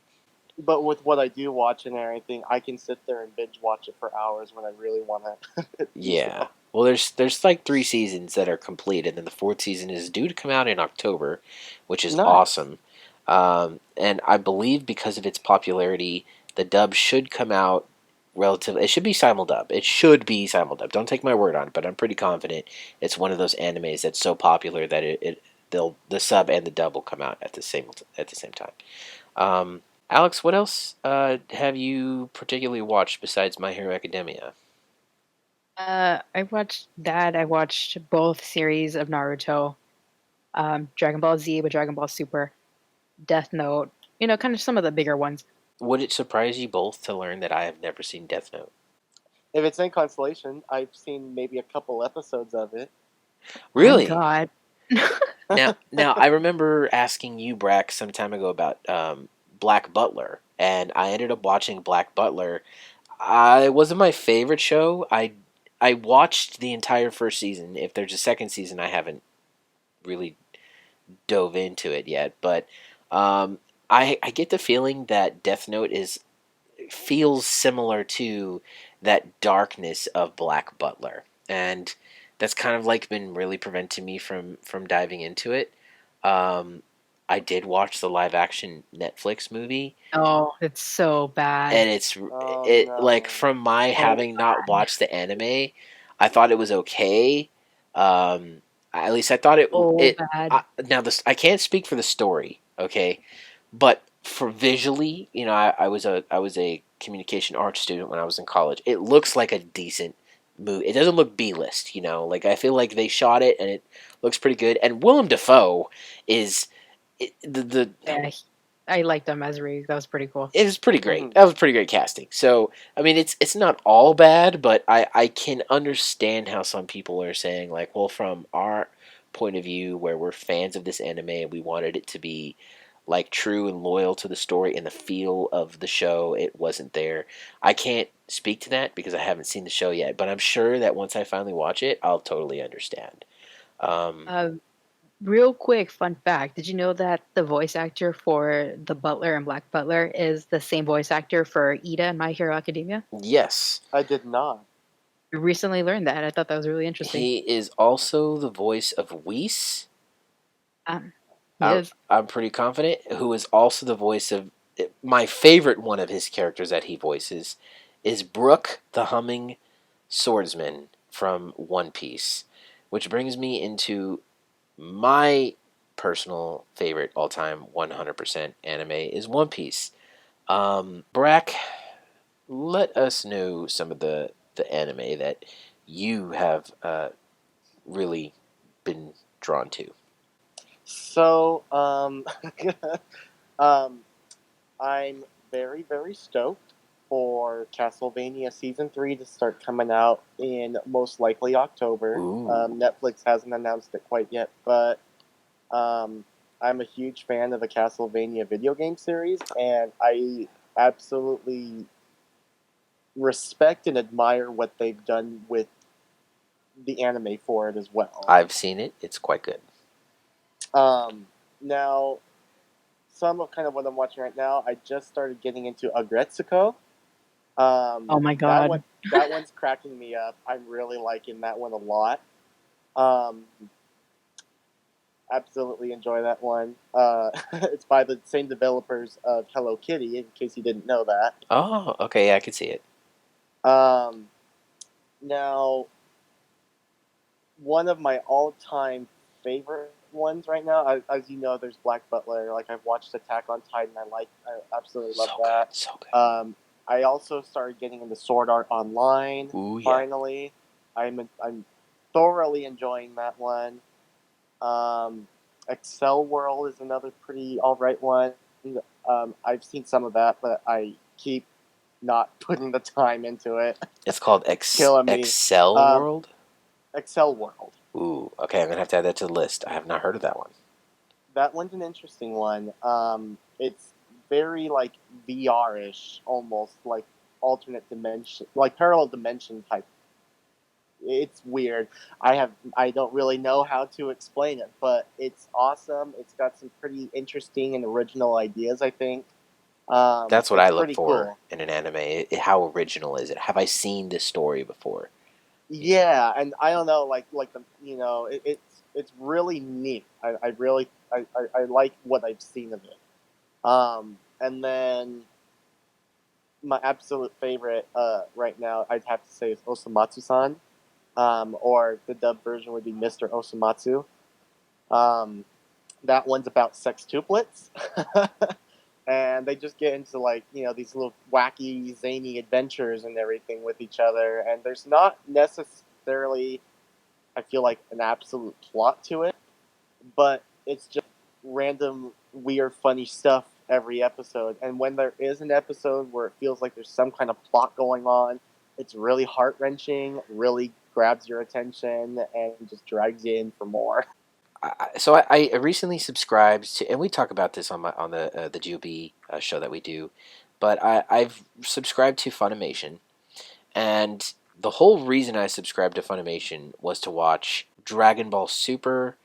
but with what I do watch and everything, I can sit there and binge watch it for hours when I really want to do Yeah. so. Well, there's like 3 seasons that are complete, and then the fourth season is due to come out in October, which is Nice. awesome. And I believe because of its popularity, the dub should come out relatively. It should be simuldub. It should be simuldub. Don't take my word on it, but I'm pretty confident it's one of those animes that's so popular that the sub and the dub will come out at the same time. Um, Alex, what else have you particularly watched besides My Hero Academia? I watched that. I watched both series of Naruto, Dragon Ball Z, but Dragon Ball Super, Death Note. Kind of some of the bigger ones. Would it surprise you both to learn that I have never seen Death Note? If it's in Constellation, I've seen maybe a couple episodes of it. My Really? God. Now I remember asking you, Brack, some time ago about Black Butler, and I ended up watching Black Butler. I wasn't my favorite show. I watched the entire first season. If there's a second season, I haven't really dove into it yet, but um, I get the feeling that Death Note is feels similar to that darkness of Black Butler, and that's kind of like been really preventing me from diving into it. Um, I did watch the live action Netflix movie, Oh, it's so bad. and it's Oh it like no. from my So having not bad. watched the anime, I thought it was okay. Um, at least I thought So it. bad. Now this I can't speak for the story, okay, but for visually, I was a communication arts student when I was in college. It looks like a decent movie. It doesn't look B list, Like I feel like they shot it and it looks pretty good. And Willem Dafoe is the Yeah, I liked them as Reed. That was pretty cool. it was pretty great. Mhm. That was pretty great casting. So I mean, it's not all bad, but I can understand how some people are saying like, well, from our point of view, where we're fans of this anime and we wanted it to be like true and loyal to the story and the feel of the show, it wasn't there. I can't speak to that because I haven't seen the show yet, but I'm sure that once I finally watch it, I'll totally understand. Um, Uh, Real quick, fun fact. Did you know that the voice actor for the Butler and Black Butler is the same voice actor for Ida in My Hero Academia? yes, I did not. I recently learned that. I thought that was really interesting. he is also the voice of Whis. Um, he I'm, is. I'm pretty confident, who is also the voice of my favorite one of his characters that he voices is Brook the Humming Swordsman from One Piece, which brings me into My personal favorite all time 100% anime is One Piece. Brack, let us know some of the anime that you have really been drawn to. So, um, I'm very, very stoked for Castlevania Season 3 to start coming out in most likely October. Ooh, Netflix hasn't announced it quite yet, but um, I'm a huge fan of the Castlevania video game series, and I absolutely respect and admire what they've done with the anime for it as well. I've seen it. It's quite good. Now, some of kind of what I'm watching right now, I just started getting into Agretsuko. Oh my That one, god. that one's cracking me up. I'm really liking that one a lot. Um, absolutely enjoy that one. It's by the same developers of Hello Kitty, in case you didn't know that. Oh, okay, yeah, I can see it. Um, now, one of my all-time favorite ones right now, as you know, there's Black Butler. Like I've watched Attack on Titan. I absolutely love So good, that. so good. I also started getting into Sword Art Online. Ooh, yeah. Finally, I'm thoroughly enjoying that one. Excel World is another pretty all right one. I've seen some of that, but I keep not putting the time into it. It's called It's killing me. Excel Um, World. Excel World. Ooh, okay, I'm gonna have to add that to the list. I have not heard of that one. That one's an interesting one. It's very like VR-ish, almost like alternate dimension, like parallel dimension type. It's weird. I don't really know how to explain it, but it's awesome. It's got some pretty interesting and original ideas. I think That's what I it's look pretty for cool. in an anime. How original is it? Have I seen this story before? Yeah, and I don't know, like the it's really neat. I really I like what I've seen of it. And then my absolute favorite right now, I'd have to say, is Osamatsu-san, or the dub version would be Mr. Osamatsu. Um, that one's about sextuplets, and they just get into like these little wacky, zany adventures and everything with each other. And there's not necessarily, I feel like, an absolute plot to it, but it's just random, weird, funny stuff every episode. And when there is an episode where it feels like there's some kind of plot going on, it's really heart wrenching, really grabs your attention, and just drags you in for more. I recently subscribed to, and we talk about this on the G.O.B show that we do, but I've subscribed to Funimation, and the whole reason I subscribed to Funimation was to watch Dragon Ball Super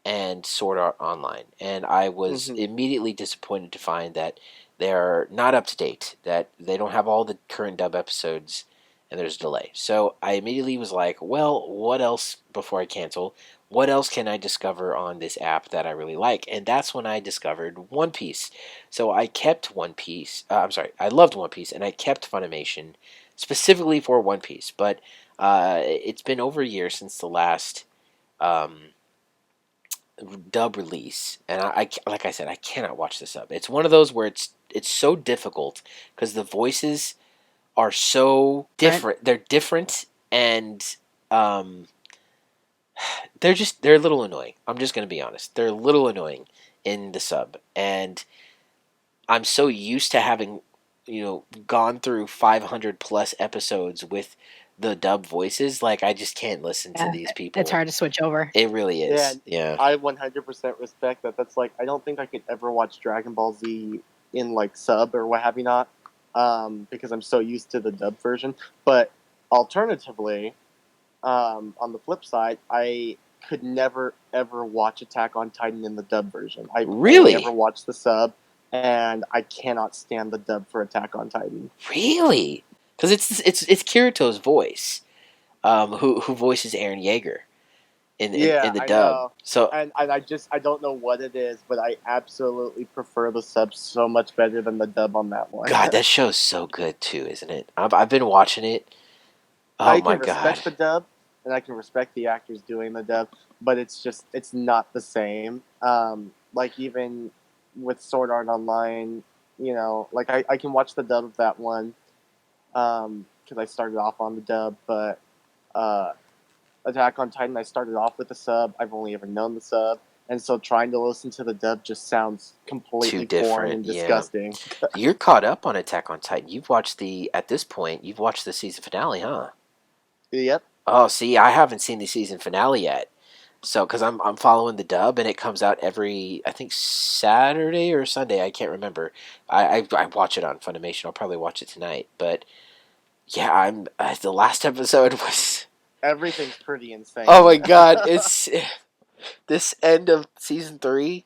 and Sword Art Online, and I was Mm-hmm. immediately disappointed to find that they're not up to date, that they don't have all the current dub episodes, and there's a delay. So I immediately was like, well, what else before I cancel? What else can I discover on this app that I really like? And that's when I discovered One Piece. So I kept One Piece. I'm sorry, I loved One Piece, and I kept Funimation specifically for One Piece. But it's been over a year since the last um, dub release, and like I said, I cannot watch this up. It's one of those where it's so difficult because the voices are so Right? different. They're different, and um, they're a little annoying. I'm just gonna be honest. They're a little annoying in the sub, and I'm so used to having gone through 500 plus episodes with the dub voices. Like I just can't listen to Yeah. these It's people. hard to switch over. It really Yeah, is. Yeah. I 100% respect that. That's like, I don't think I could ever watch Dragon Ball Z in like sub or what have you not, because I'm so used to the dub version. But alternatively, on the flip side, I could never ever watch Attack on Titan in the dub version. I've only ever Really? watched the sub, and I cannot stand the dub for Attack on Titan. Really? Because it's Kirito's voice, who voices Aaron Yeager in Yeah, the I dub. know. So And I don't know what it is, but I absolutely prefer the sub so much better than the dub on that one. God, that show's so good too, isn't it? I've been watching it. Oh I my can God. respect the dub, and I can respect the actors doing the dub, but it's not the same. Like even with Sword Art Online, like I can watch the dub of that one because I started off on the dub, but uh, Attack on Titan I started off with the sub. I've only ever known the sub, and so trying to listen to the dub just sounds Too completely foreign different, and yeah. disgusting. You're caught up on Attack on Titan. At this point, you've watched the season finale, huh? Yep. Oh, see, I haven't seen the season finale yet. So, because I'm following the dub, and it comes out every, I think, Saturday or Sunday. I can't remember. I watch it on Funimation. I'll probably watch it tonight. But yeah, the last episode was. Everything's pretty Oh my insane. god! It's this end of season 3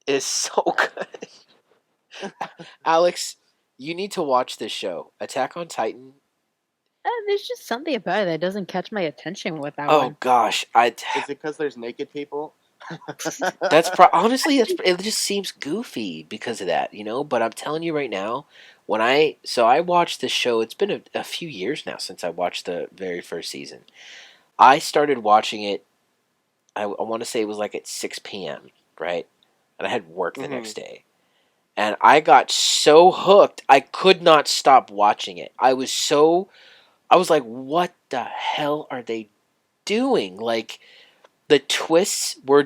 is so good. Alex, you need to watch this show, Attack on Titan. There's just something about it that doesn't catch my attention with that Oh one. gosh, Is it because there's naked people? honestly it just seems goofy because of that, But I'm telling you right now, I watched this show. It's been a few years now since I watched the very first season. I started watching it. I want to say it was like at 6 p.m. right, and I had work the Mm-hmm. next day, and I got so hooked I could not stop watching it. I was like, what the hell are they doing? Like, the twists were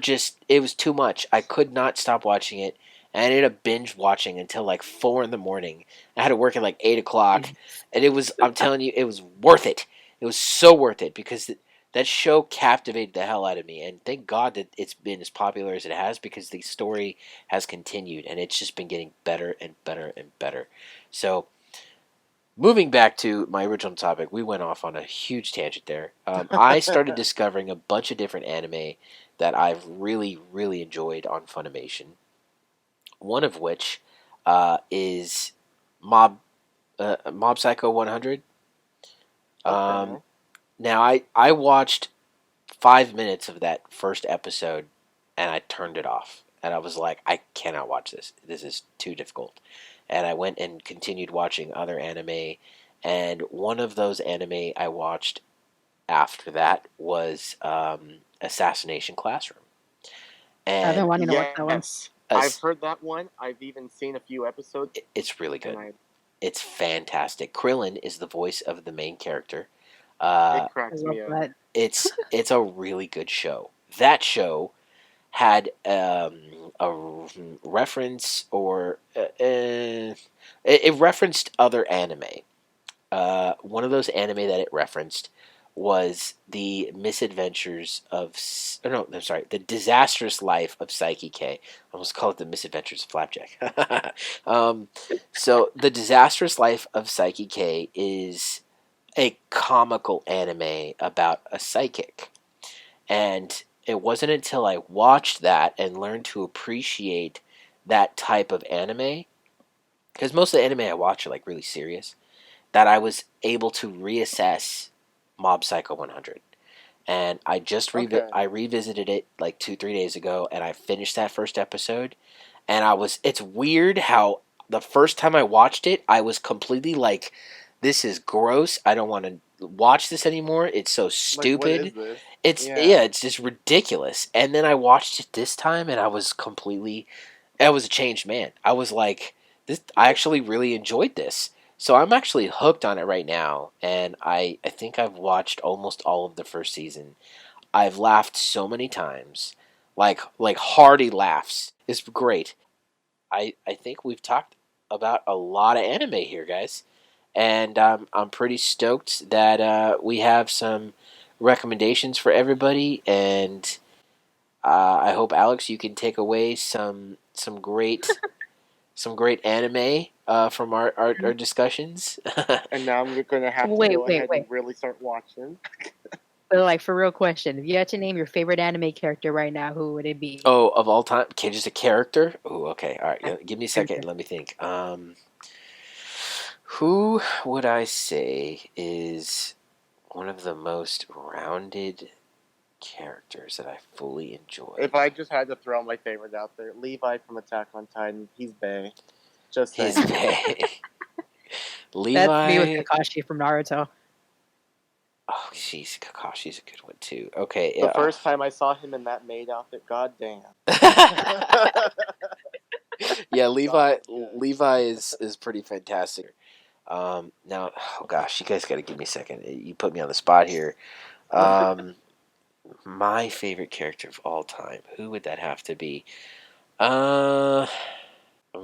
it was too much. I could not stop watching it. I ended up binge watching until like 4 in the morning. I had to work at like 8 o'clock. And I'm telling you, it was worth it. It was so worth it because that show captivated the hell out of me. And thank God that it's been as popular as it has, because the story has continued and it's just been getting better and better and better. So, moving back to my original topic, we went off on a huge tangent there. I started discovering a bunch of different anime that I've really, really enjoyed on Funimation. One of which is Mob Psycho 100. Okay. Now, I watched 5 minutes of that first episode and I turned it off. And I was like, I cannot watch this. This is too difficult. And I went and continued watching other anime. And one of those anime I watched after that was Assassination Classroom. I've been And wanting to watch that one. Yes, I've heard that one. I've even seen a few episodes, it's really and good. It's fantastic. Krillin is the voice of the main character. Uh, it I cracks love me up. that. it's a really good show. That show had a reference, or it referenced other anime. One of those anime that it referenced was the misadventures of no, I'm sorry, the disastrous life of Psyche K. I almost call it the misadventures of Flapjack. um, so the disastrous life of Psyche K is a comical anime about a psychic, and it wasn't until I watched that and learned to appreciate that type of anime, because most of the anime I watch are like really serious, that I was able to reassess Mob Psycho 100. And Okay. I revisited it like 2 3 days ago, and I finished that first episode. And it's weird how the first time I watched it, I was completely like, this is gross. I don't want to watch this anymore. It's so Like, what stupid. is this? It's Yeah. yeah, it's just ridiculous. And then I watched it this time, and I was a changed man. I was like, this. I actually really enjoyed this. So I'm actually hooked on it right now, and I think I've watched almost all of the first season. I've laughed so many times, like hearty laughs. It's great. I think we've talked about a lot of anime here, guys, and I'm pretty stoked that we have some recommendations for everybody, and I hope, Alex, you can take away some great anime from our discussions. And now I'm gonna have to Wait, go wait, ahead and wait. really start watching. But like, for real question, if you had to name your favorite anime character right now, who would it be? Oh, of all time, okay, just a character. Oh, okay, all right. Yeah, Give me a second. character. Let me think. Who would I say is one of the most rounded characters that I fully enjoyed? If I just had to throw my favorite out there, Levi from Attack on Titan, he's bae. Just His saying. pay. That's me with Levi. Kakashi from Naruto. Oh Kakashi's a good one too. Okay, The yeah. first time I saw him in that maid outfit, goddamn. Yeah, God, good. Levi is pretty fantastic. Now, oh gosh, you guys got to give me a second. You put me on the spot here. My favorite character of all time. Who would that have to be? I'm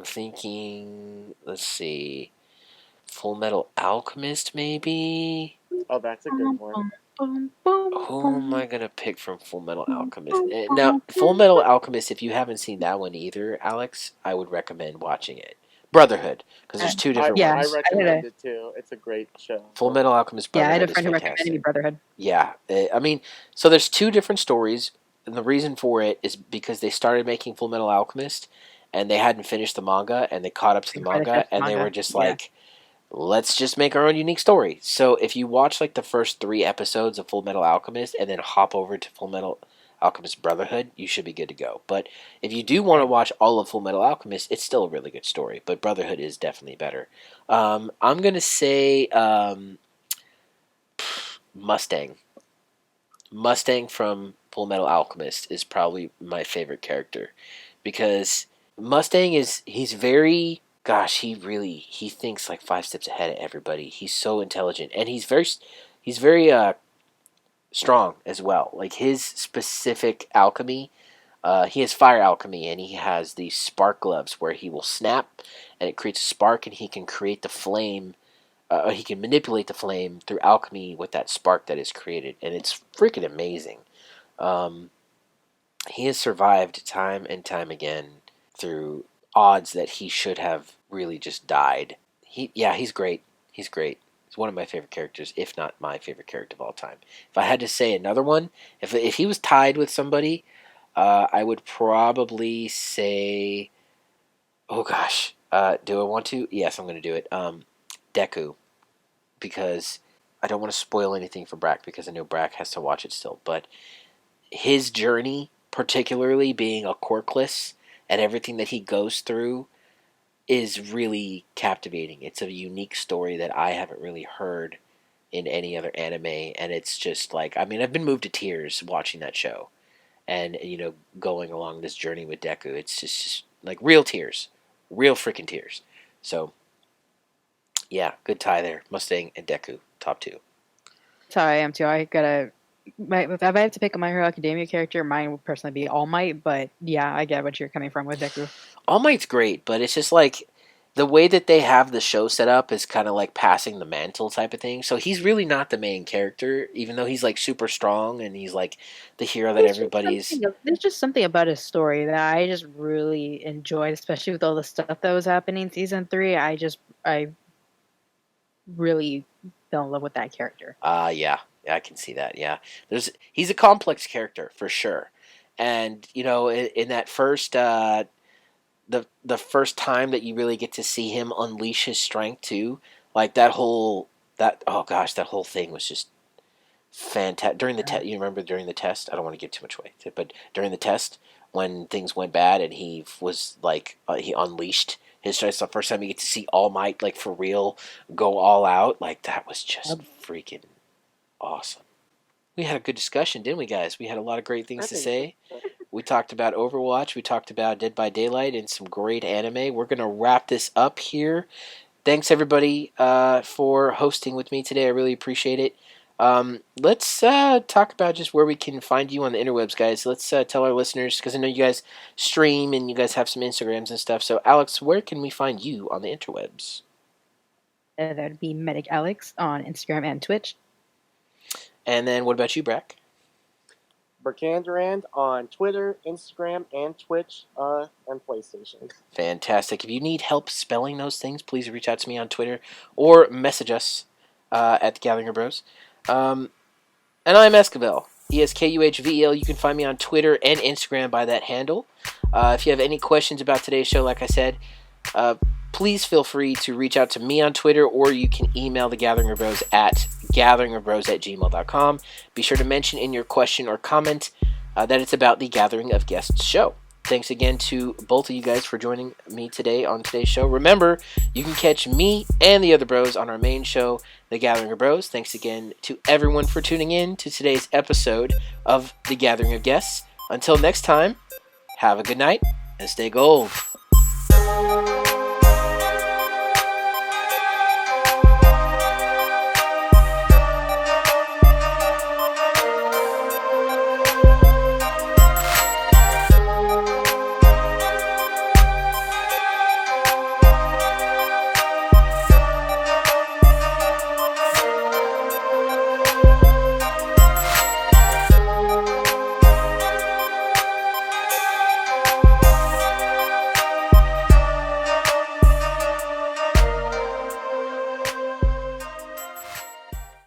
thinking. Let's see. Full Metal Alchemist, maybe. Oh, that's a good one. Who am I gonna pick from Full Metal Alchemist? Now, Full Metal Alchemist. If you haven't seen that one either, Alex, I would recommend watching it. Brotherhood, because there's two different Yeah, I ones. recommend it too. It's a great show. Full Metal Alchemist I had a Brotherhood is friend who recommended me fantastic. Brotherhood. Yeah, I mean, so there's two different stories, and the reason for it is because they started making Full Metal Alchemist, and they hadn't finished the manga, and they caught up to the Before they manga, finished the and they manga. were just Yeah. like, let's just make our own unique story. So if you watch like the first 3 episodes of Full Metal Alchemist and then hop over to Full Metal Alchemist Brotherhood, you should be good to go. But if you do want to watch all of Full Metal Alchemist, it's still a really good story. But Brotherhood is definitely better. I'm gonna say Mustang. Mustang from Full Metal Alchemist is probably my favorite character because Mustang he's very he thinks like 5 steps ahead of everybody. He's so intelligent and he's very strong as well. Like his specific alchemy, he has fire alchemy and he has these spark gloves where he will snap and it creates a spark and he can create the flame. He can manipulate the flame through alchemy with that spark that is created, and it's freaking amazing. Um, he has survived time and time again through odds that he should have really just died. He's great. He's great. He's one of my favorite characters, if not my favorite character of all time. If I had to say another one, if he was tied with somebody, I would probably say, oh gosh, do I want to? Yes, I'm going to do it. Deku, because I don't want to spoil anything for Brack because I know Brack has to watch it still. But his journey, particularly being a quirkless and everything that he goes through, is really captivating. It's a unique story that I haven't really heard in any other anime, and it's just like, I mean, I've been moved to tears watching that show, and going along this journey with Deku. It's just like real tears, real freaking tears. So yeah, good tie there. Mustang and Deku, top two. That's how I am too. If I have to pick a My Hero Academia character, mine would personally be All Might. But yeah, I get what you're coming from with Deku. All Might's great, but it's just like the way that they have the show set up is kind of like passing the mantle type of thing. So he's really not the main character, even though he's like super strong and he's like the hero that everybody's. There's just something about his story that I just really enjoyed, especially with all the stuff that was happening in season 3. I really fell in love with that character. Yeah, I can see that. Yeah, he's a complex character for sure, and in that first the first time that you really get to see him unleash his strength too, like that whole that whole thing was just fantastic during the test. You remember during the test? I don't want to give too much away, but during the test when things went bad and he was like he unleashed his strength. The first time you get to see All Might like for real go all out, like that was just freaking awesome. We had a good discussion, didn't we, guys? We had a lot of great things to say. We talked about Overwatch. We talked about Dead by Daylight and some great anime. We're going to wrap this up here. Thanks, everybody, for hosting with me today. I really appreciate it. Let's talk about just where we can find you on the interwebs, guys. Let's tell our listeners, because I know you guys stream and you guys have some Instagrams and stuff. So, Alex, where can we find you on the interwebs? That would be MedicAlexx on Instagram and Twitch. And then what about you, Brack? Brakandarand on Twitter, Instagram, and Twitch, and PlayStation. Fantastic. If you need help spelling those things, please reach out to me on Twitter or message us at the Gathering of Bros. And I'm Esquivel, ESKUHVEL. You can find me on Twitter and Instagram by that handle. If you have any questions about today's show, like I said, please feel free to reach out to me on Twitter, or you can email the Gathering of Bros at gatheringofbros@gmail.com. Be sure to mention in your question or comment that it's about the Gathering of Guests show. Thanks again to both of you guys for joining me today on today's show. Remember, you can catch me and the other bros on our main show, The Gathering of Bros. Thanks again to everyone for tuning in to today's episode of The Gathering of Guests. Until next time, have a good night and stay gold.